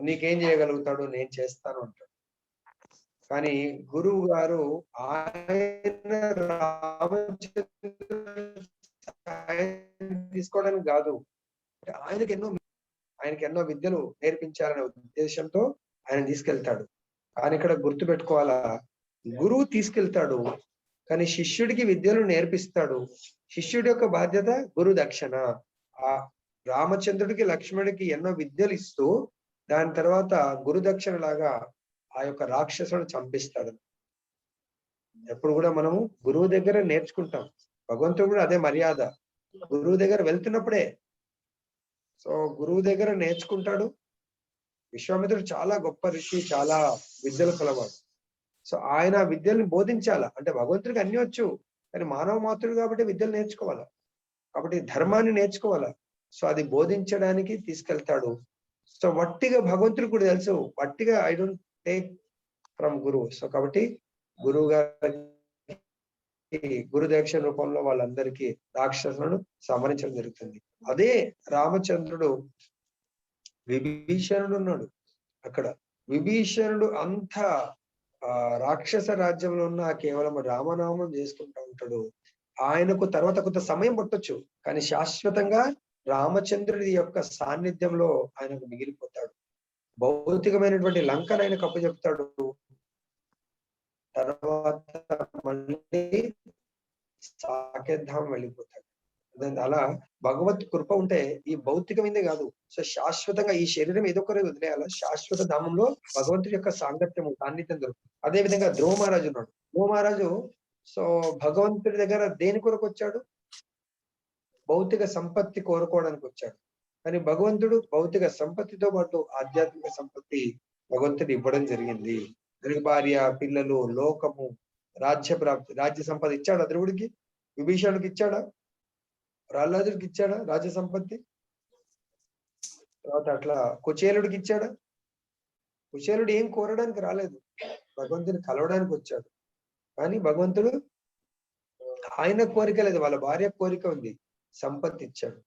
నీకేం చేయగలుగుతాడు, నేను చేస్తాను అంటాడు. కానీ గురువు గారు ఆయన రామచంద్రుడు తీసుకోవడానికి కాదు, ఆయనకి ఎన్నో విద్యలు నేర్పించాలనే ఉద్దేశంతో ఆయన తీసుకెళ్తాడు. కానీ ఇక్కడ గుర్తు పెట్టుకోవాలా, గురువు తీసుకెళ్తాడు కానీ శిష్యుడికి విద్యలు నేర్పిస్తాడు. శిష్యుడి యొక్క బాధ్యత గురు దక్షిణ. ఆ రామచంద్రుడికి లక్ష్మణుడికి ఎన్నో విద్యలు ఇస్తూ దాని తర్వాత గురు దక్షిణ లాగా ఆ యొక్క రాక్షసుడు చంపిస్తాడు. ఎప్పుడు కూడా మనము గురువు దగ్గర నేర్చుకుంటాం. భగవంతుడు కూడా అదే మర్యాద, గురువు దగ్గర వెళ్తున్నప్పుడే. సో గురువు దగ్గర నేర్చుకుంటాడు. విశ్వామిత్రుడు చాలా గొప్ప ఋషి, చాలా విద్యలు కలవాడు. సో ఆయన విద్యల్ని బోధించాల. అంటే భగవంతుడికి అన్ని వచ్చు, కానీ మానవ మాతృడు కాబట్టి విద్యలు నేర్చుకోవాలా, కాబట్టి ధర్మాన్ని నేర్చుకోవాలా. సో అది బోధించడానికి తీసుకెళ్తాడు. సో వట్టిగా భగవంతుడికి కూడా తెలుసు, వట్టిగా ఐ డోంట్ టేక్ ఫ్రమ్ గురువు. సో కాబట్టి గురువు గారికి గురు దక్షిణ రూపంలో వాళ్ళందరికీ రాక్షసులను సంహరించడం జరుగుతుంది. అదే రామచంద్రుడు విభీషణుడు ఉన్నాడు అక్కడ. విభీషణుడు అంత రాక్షస రాజ్యంలో ఉన్న కేవలం రామనామం చేసుకుంటూ ఉంటాడు. ఆయనకు తర్వాత కొంత సమయం పట్టొచ్చు, కానీ శాశ్వతంగా రామచంద్రుడి యొక్క సాన్నిధ్యంలో ఆయనకు మిగిలిపోతాడు. భౌతికమైనటువంటి లంకను ఆయన కప్పచెప్తాడు. తర్వాత మళ్ళీ సాకేతధామం వెళ్ళిపోతాడు. అలా భగవత్ కృప ఉంటే ఈ భౌతికమైందే కాదు, సో శాశ్వతంగా ఈ శరీరం ఏదో ఒకరి వదిలేయాల, శాశ్వత ధామంలో భగవంతుడి యొక్క సాంగత్యము, సాన్నిధ్యం దొరుకుతుంది. అదే విధంగా ధ్రువ మహారాజు ఉన్నాడు. ధ్రువ మహారాజు సో భగవంతుడి దగ్గర దేని కొరకు వచ్చాడు? భౌతిక సంపత్తి కోరుకోవడానికి వచ్చాడు. కానీ భగవంతుడు భౌతిక సంపత్తితో పాటు ఆధ్యాత్మిక సంపత్తి భగవంతుడు ఇవ్వడం జరిగింది. దానికి భార్య, పిల్లలు, లోకము, రాజ్య ప్రాప్తి, రాజ్య సంపద ఇచ్చాడా ధ్రువుడికి? విభీషణుడికి ఇచ్చాడా? ప్రహ్లాదుడికి ఇచ్చాడా రాజ్య సంపత్తి? తర్వాత అట్లా కుచేలుడికి ఇచ్చాడా? కుచేలుడు ఏం కోరడానికి రాలేదు, భగవంతుని కలవడానికి వచ్చాడు. కానీ భగవంతుడు ఆయన కోరిక లేదు, వాళ్ళ భార్య కోరిక ఉంది, సంపత్తి ఇచ్చాడు.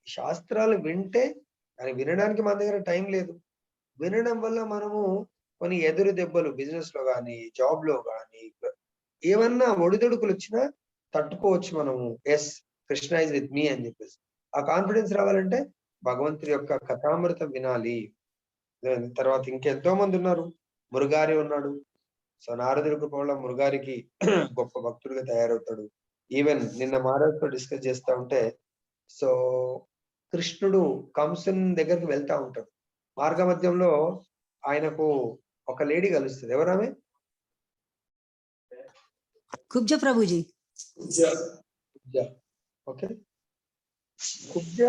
శాస్త్రాలు వింటే, కానీ వినడానికి మన దగ్గర టైం లేదు. వినడం వల్ల మనము కొన్ని ఎదురు దెబ్బలు బిజినెస్ లో కానీ, జాబ్ లో కానీ, ఏమన్నా ఒడిదుడుకులు వచ్చినా తట్టుకోవచ్చు మనము. Yes, Krishna is with me అని చెప్పేసి ఆ కాన్ఫిడెన్స్ రావాలంటే భగవంతుడి యొక్క కథామృతం వినాలి. తర్వాత ఇంకెంతో మంది ఉన్నారు. మురుగారి ఉన్నాడు. సో నారదుడి కృప వల్ల మురుగారికి గొప్ప భక్తుడిగా తయారవుతాడు. ఈవెన్ నిన్న మహారాజుతో డిస్కస్ చేస్తా ఉంటే, సో కృష్ణుడు కంసుని దగ్గరికి వెళ్తా ఉంటాడు. మార్గ మధ్యంలో ఆయనకు ఒక లేడీ కలుస్తుంది. ఎవరామె? కుబ్జ ప్రభుజీ. ఓకే, కుబ్జ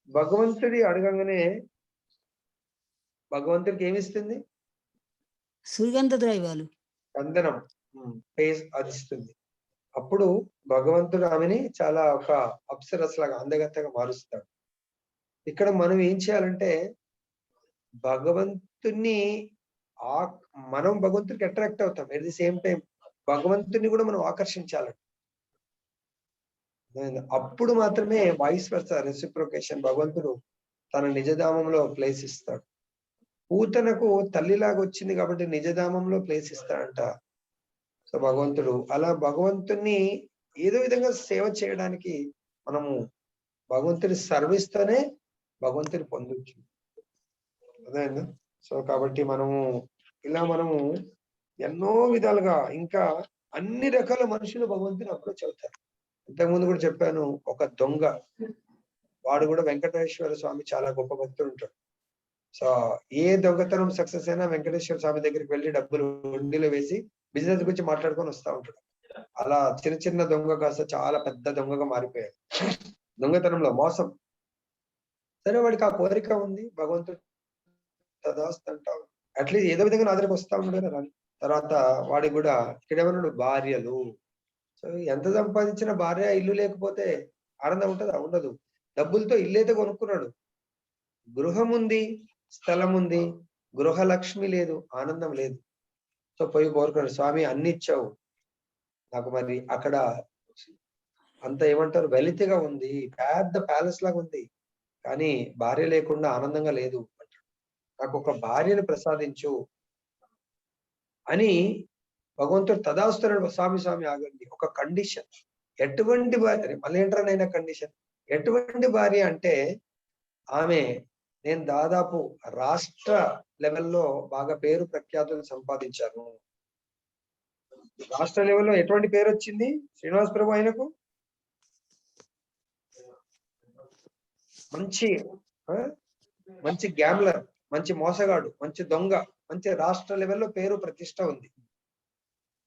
భగవంతుడి అడగంగానే భగవంతుడికి ఏమిస్తుంది? సుగంధ ద్రవ్యాలు, చందనం, పేస్ అదిస్తుంది. అప్పుడు భగవంతుడు ఆమెని చాలా ఒక అప్సరస్ లాగా అందగత్తగా మారుస్తాడు. ఇక్కడ మనం ఏం చేయాలంటే భగవంతుని మనం భగవంతుడికి అట్రాక్ట్ అవుతాం. ఎట్ ది సేమ్ టైం భగవంతుని కూడా మనం ఆకర్షించాలంట. అప్పుడు మాత్రమే వాయిస్ వర్స రెసిప్రొకేషన్ భగవంతుడు తన నిజధామంలో ప్లేస్ ఇస్తాడు. పూతనకు తల్లిలాగా వచ్చింది కాబట్టి నిజధామంలో ప్లేస్ ఇస్తాడంట. సో భగవంతుడు అలా భగవంతుని ఏదో విధంగా సేవ చేయడానికి మనము భగవంతుని సర్వీస్ తోనే భగవంతుని పొందొచ్చు. అదేనా? సో కాబట్టి మనము ఇలా మనము ఎన్నో విధాలుగా ఇంకా అన్ని రకాల మనుషులు భగవంతుని అప్రోచ్ అవుతారు. ఇంతకుముందు కూడా చెప్పాను, ఒక దొంగ వాడు కూడా వెంకటేశ్వర స్వామి చాలా గొప్ప భక్తుడు ఉంటాడు. సో ఏ దొంగతనం సక్సెస్ అయినా వెంకటేశ్వర స్వామి దగ్గరికి వెళ్ళి డబ్బులు ఉండిలో వేసి బిజినెస్ గురించి మాట్లాడుకొని వస్తూ ఉంటాడు. అలా చిన్న చిన్న దొంగ కాస్త చాలా పెద్ద దొంగగా మారిపోయాడు. దొంగతనంలో మోసం. సరే వాడికి ఆ కోరిక ఉంది, భగవంతుడు తదాస్తంటావు అట్లీస్ట్ ఏదో విధంగా నా దగ్గరకు వస్తా ఉన్నాడు కదా. తర్వాత వాడికి కూడా ఇక్కడేమన్నాడు, భార్యలు. సో ఎంత సంపాదించిన భార్య ఇల్లు లేకపోతే ఆనందం ఉంటుందా? ఉండదు. డబ్బులతో ఇల్లు అయితే కొనుక్కున్నాడు, గృహం ఉంది, స్థలం ఉంది, గృహలక్ష్మి లేదు, ఆనందం లేదు. సో పోయి కోరుకున్నాడు, స్వామి అన్ని ఇచ్చావు నాకు, మరి అక్కడ అంత ఏమంటారు వెలితిగా ఉంది, పెద్ద ప్యాలెస్ లాగా ఉంది, కానీ భార్య లేకుండా ఆనందంగా లేదు అంటాడు. నాకు ఒక భార్యను ప్రసాదించు అని భగవంతుడు తదాస్తున్నాడు. స్వామి స్వామి ఆగండి, ఒక కండిషన్. ఎటువంటి భార్య? మళ్ళీ ఏంట్రానైనా కండిషన్. ఎటువంటి భార్య అంటే ఆమె నేను దాదాపు రాష్ట్ర లెవెల్లో బాగా పేరు ప్రఖ్యాతులు సంపాదించాను. రాష్ట్ర లెవెల్లో ఎటువంటి పేరు వచ్చింది శ్రీనివాస్ ప్రభు ఆయనకు? మంచి గ్యామ్లర్, మంచి మోసగాడు, మంచి దొంగ, మంచి రాష్ట్ర లెవెల్లో పేరు ప్రతిష్ట ఉంది.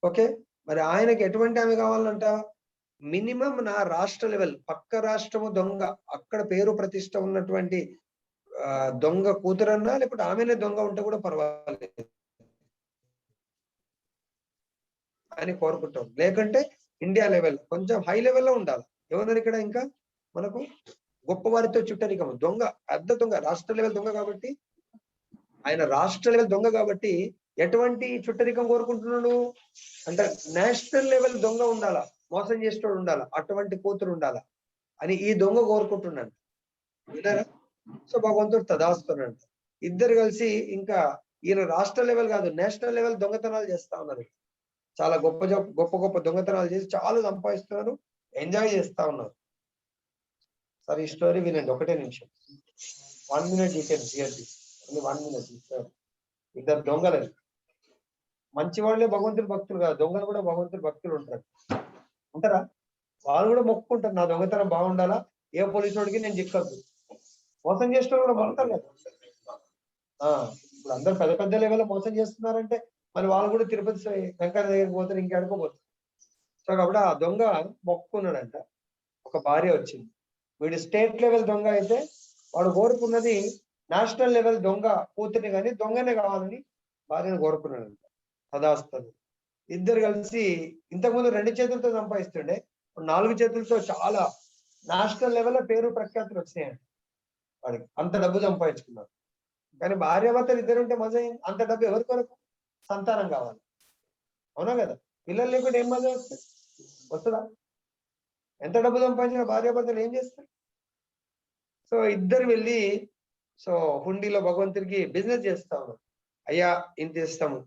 ఓకే, మరి ఆయనకి ఎటువంటి ఆమె కావాలంట? మినిమం నా రాష్ట్ర లెవెల్, పక్క రాష్ట్రము దొంగ, అక్కడ పేరు ప్రతిష్ట ఉన్నటువంటి దొంగ కూతురన్నా, లేకపోతే ఆమెనే దొంగ ఉంటే కూడా పర్వాలేదు అని కోరుకుంటాం. లేకంటే ఇండియా లెవెల్ కొంచెం హై లెవెల్లో ఉండాలి. ఏమన్నారు ఇక్కడ? ఇంకా మనకు గొప్పవారితో చుట్టరికం. దొంగ, పెద్ద దొంగ, రాష్ట్ర లెవెల్ దొంగ కాబట్టి, ఆయన రాష్ట్ర లెవెల్ దొంగ కాబట్టి ఎటువంటి చుట్టరికం కోరుకుంటున్నాడు అంటే నేషనల్ లెవెల్ దొంగ ఉండాలా, మోసం చేసేటోడు ఉండాలా, అటువంటి కూతురు ఉండాలా అని ఈ దొంగ కోరుకుంటున్నాడు. విన్నారా? సో భగవంతుడు తదాస్తున్నాడు. ఇద్దరు కలిసి ఇంకా ఈయన రాష్ట్ర లెవెల్ కాదు, నేషనల్ లెవెల్ దొంగతనాలు చేస్తా ఉన్నారు. చాలా గొప్ప గొప్ప దొంగతనాలు చేసి చాలా సంపాదిస్తున్నారు, ఎంజాయ్ చేస్తా ఉన్నారు. సరే ఈ స్టోరీ వినండి, ఒకటే నిమిషం. 1 minute you can hear this. Only 1 minute. ఇద్దరు దొంగలు, మంచి వాళ్ళే భగవంతుడి భక్తులు కాదు, దొంగలు కూడా భగవంతుడి భక్తులు ఉంటారా? వాళ్ళు కూడా మొక్కుకుంటారు, నా దొంగతనం బాగుండాలా, ఏ పోలీసు వాడికి నేను చిక్కద్దు. మోసం చేసిన కూడా మొక్కుతారు కదా. ఇప్పుడు అందరు పెద్ద పెద్ద లెవెల్లో మోసం చేస్తున్నారంటే మరి వాళ్ళు కూడా తిరుపతి వెంకన్న దగ్గరికి పోతారు, ఇంకెడుకోపోతారు. సో కాబట్టి ఆ దొంగ మొక్కుకున్నాడంట. ఒక భార్య వచ్చింది, వీడు స్టేట్ లెవెల్ దొంగ అయితే వాడు కోరుకున్నది నేషనల్ లెవెల్ దొంగ కూతురిని కానీ దొంగనే కావాలని భార్యను కోరుకున్నాడు. తదాస్తు. ఇద్దరు కలిసి ఇంతకుముందు 2 చేతులతో సంపాదిస్తుండే, 4 చేతులతో చాలా నేషనల్ లెవెల్లో పేరు ప్రఖ్యాతులు వచ్చినాయండి వాడికి. అంత డబ్బు సంపాదించుకున్నారు. కానీ భార్యాభర్తలు ఇద్దరు ఉంటే మజా అయింది. అంత డబ్బు ఎవరి కొరకు? సంతానం కావాలి, అవునా కదా? పిల్లలు లేకుండా ఏం మజా వస్తుంది? వస్తుందా? ఎంత డబ్బు సంపాదించిన భార్యాభర్తలు ఏం చేస్తారు? సో ఇద్దరు వెళ్ళి హుండీలో భగవంతుడికి బిజినెస్ చేస్తా ఉన్నారు. అయ్యా ఇంత ఇస్తాము,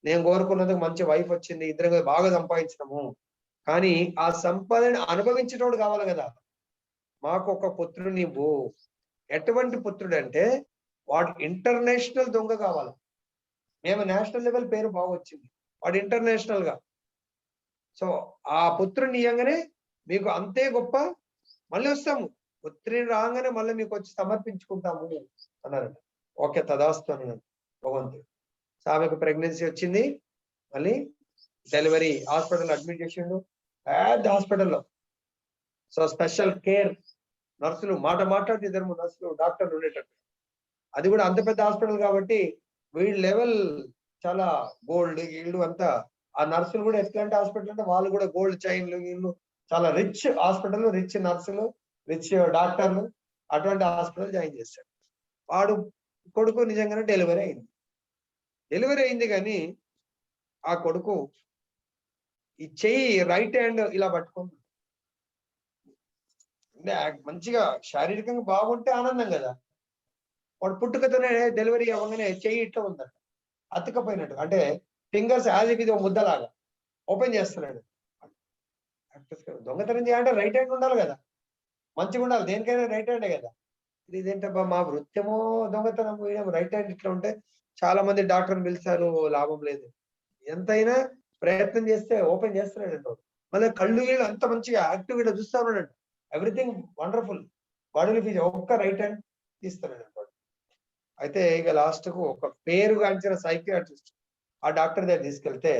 నేను కోరుకున్నందుకు మంచి వైఫ్ వచ్చింది, ఇద్దరు బాగా సంపాదించినాము, కానీ ఆ సంపాదన అనుభవించేటోడు కావాలి కదా. మాకు ఒక పుత్రుడు ఇవ్వు. ఎటువంటి పుత్రుడు అంటే వాడు ఇంటర్నేషనల్ దొంగ కావాలి. మేము నేషనల్ లెవెల్ పేరు బాగా వచ్చింది, వాడు ఇంటర్నేషనల్ గా. సో ఆ పుత్రుని ఇయ్యంగానే మీకు అంతే గొప్ప, మళ్ళీ వస్తాము, పుత్రుని రాగానే మళ్ళీ మీకు వచ్చి సమర్పించుకుంటాము అన్నారు. ఓకే తదాస్తు అన్నాడు భగవంతుడు. సో ఆమెకు ప్రెగ్నెన్సీ వచ్చింది, మళ్ళీ డెలివరీ హాస్పిటల్ అడ్మిట్ చేసిండు, పెద్ద హాస్పిటల్లో. సో స్పెషల్ కేర్ నర్సులు, మాట్లాడితే 2 నర్సులు డాక్టర్లు ఉండేటట్టు. అది కూడా అంత పెద్ద హాస్పిటల్ కాబట్టి వీళ్ళ లెవెల్ చాలా గోల్డ్ వీళ్ళు అంతా. ఆ నర్సులు కూడా ఎట్లాంటి హాస్పిటల్ అంటే వాళ్ళు కూడా గోల్డ్ చైన్లు వీళ్ళు, చాలా రిచ్ హాస్పిటల్, రిచ్ నర్సులు, రిచ్ డాక్టర్లు. అటువంటి హాస్పిటల్ జాయిన్ చేశాడు. వాడు కొడుకు నిజంగానే డెలివరీ అయింది కానీ ఆ కొడుకు ఈ చెయ్యి రైట్ హ్యాండ్ ఇలా పట్టుకుంది. అంటే మంచిగా శారీరకంగా బాగుంటే ఆనందం కదా. వాడు పుట్టుకతోనే డెలివరీ అవ్వగానే చెయ్యి ఇట్లా ఉందట, అతుకపోయినట్టు. అంటే ఫింగర్స్ యాజ్ ఇది ముద్దలాగా ఓపెన్ చేస్తున్నాడు. దొంగతనం చేయాలంటే రైట్ హ్యాండ్ ఉండాలి కదా, మంచిగా ఉండాలి, దేనికైనా రైట్ హ్యాండే కదా. ఇదేంటబ్బా మా వృత్యమో దొంగతనం, రైట్ హ్యాండ్ ఇట్లా ఉంటే చాలా మంది డాక్టర్ని పిలిచారు, లాభం లేదు. ఎంతైనా ప్రయత్నం చేస్తే ఓపెన్ చేస్తున్నాడు. మళ్ళీ కళ్ళు వీళ్ళు అంత మంచిగా యాక్టివ్ గా చూస్తా ఉన్నాడు. ఎవ్రీథింగ్ వండర్ఫుల్, బాడీలో ఫీజ్ ఒక్క రైట్ హ్యాండ్ తీస్తున్నాడు. అయితే ఇక లాస్ట్ కు ఒక పేరుగాంచిన సైకియాట్రిస్ట్ ఆ డాక్టర్ దగ్గర తీసుకెళ్తే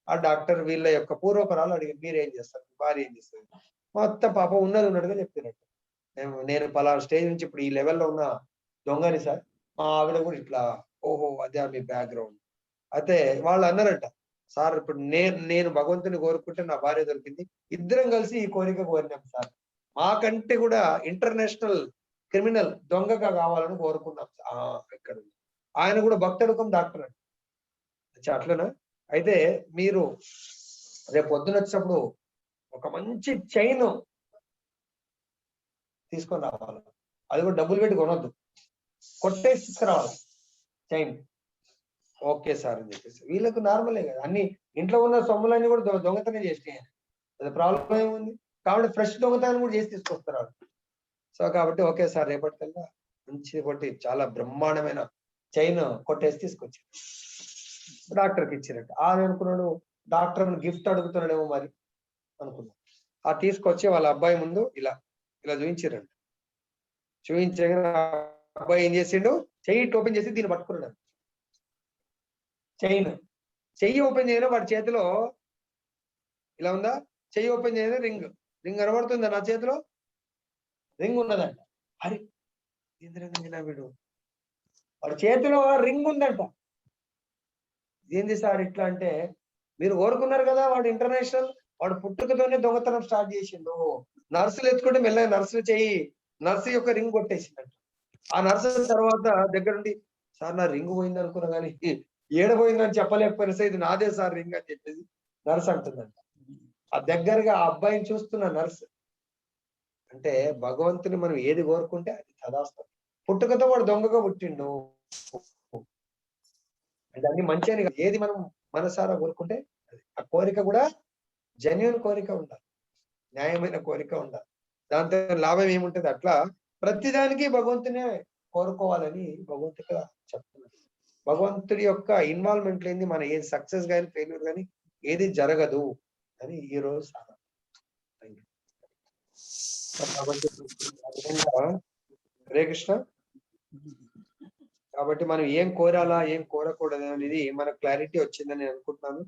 ఆ డాక్టర్ వీళ్ళ యొక్క పూర్వపరాలు అడిగి, మీరేం చేస్తారు, భార్య ఏం చేస్తారు, మొత్తం పాపం ఉన్నట్టుగా చెప్పినట్టు. నేను పలానా స్టేజ్ నుంచి ఇప్పుడు ఈ లెవెల్లో ఉన్న దొంగని సార్, మా ఆవిడ కూడా ఇట్లా. ఓహో అదే మీ బ్యాక్గ్రౌండ్. అయితే వాళ్ళు అన్నారట, సార్ ఇప్పుడు నేను భగవంతుని కోరుకుంటే నా భార్య దొరికింది, ఇద్దరం కలిసి ఈ కోరిక కోరినాం సార్, మాకంటే కూడా ఇంటర్నేషనల్ క్రిమినల్ దొంగగా కావాలని కోరుకున్నాం. ఇక్కడ ఆయన కూడా భక్తుడుకం డాక్టర్ అండి. అట్లనా? అయితే మీరు రేపు పొద్దున వచ్చినప్పుడు ఒక మంచి చైన్ తీసుకొని రావాలి. అది కూడా డబ్బులు పెట్టి కొనొద్దు, కొట్టేసి తీసుకురావాలి చైన్. ఓకే సార్ అని చెప్పేసి వీళ్ళకు నార్మలే కదా, అన్ని ఇంట్లో ఉన్న సొమ్ములన్నీ కూడా దొంగతనం చేసినాయి. అది ప్రాబ్లం ఏముంది? కాబట్టి ఫ్రెష్ దొంగతనం కూడా చేసి తీసుకొస్తారు. సో కాబట్టి ఓకే సార్ రేపటికల్లా మంచి కొట్టి చాలా బ్రహ్మాండమైన చైన్ కొట్టేసి తీసుకొచ్చారు, డాక్టర్కి ఇచ్చినట్టు. ఆయన అనుకున్నాడు డాక్టర్ గిఫ్ట్ అడుగుతున్నాడేమో మరి అనుకున్నాడు. ఆ తీసుకొచ్చి వాళ్ళ అబ్బాయి ముందు ఇలా చూపించారండి. చూపించగా అబ్బాయి ఏం చేసిండు, చెయ్యి ఓపెన్ చేసి దీన్ని పట్టుకున్నాడు. చెయ్యి ఓపెన్ చేయడం వాడి చేతిలో ఇలా ఉందా, చెయ్యి ఓపెన్ చేయడం రింగ్ కనబడుతుందా, నా చేతిలో రింగ్ ఉన్నదంట. అరే వీడు వాడి చేతిలో రింగ్ ఉందంట. ఏంది సార్ ఇట్లా అంటే, మీరు కోరుకున్నారు కదా వాడు ఇంటర్నేషనల్, వాడు పుట్టుకతోనే దొంగతనం స్టార్ట్ చేసిండు. నర్సులు ఎత్తుకుంటే మెల్లగా నర్సు యొక్క రింగ్ కొట్టేసిందంట. ఆ నర్సు తర్వాత దగ్గరుండి, సార్ నా రింగ్ పోయింది అనుకున్నా కానీ ఏడపోయిందని చెప్పలేకపోయినా సార్ ఇది నాదే సార్ రింగ్ అని చెప్పేసి నర్సు అంటుందంట. ఆ దగ్గరగా ఆ అబ్బాయిని చూస్తున్న నర్సు అంటే భగవంతుని మనం ఏది కోరుకుంటే అది తదాస్తాం. పుట్టుకతో వాడు దొంగగా పుట్టిండు అంటే అన్ని మంచి అని, ఏది మనం మనసారా కోరుకుంటే అది. ఆ కోరిక కూడా జెన్యూన్ కోరిక ఉండాలి, న్యాయమైన కోరిక ఉండాలి, దాంతో లాభం ఏముంటది. అట్లా ప్రతిదానికి భగవంతునే కోరుకోవాలని భగవంతుడిగా చెప్తున్నాడు. భగవంతుడి యొక్క ఇన్వాల్వ్మెంట్ లేని మన ఏది సక్సెస్ కానీ ఫెయిల్యూర్ కానీ ఏది జరగదు అని ఈ రోజు సార్. హరే కృష్ణ. కాబట్టి మనం ఏం కోరాలా ఏం కోరకూడదు అనేది మనకు క్లారిటీ వచ్చిందని నేను అనుకుంటున్నాను.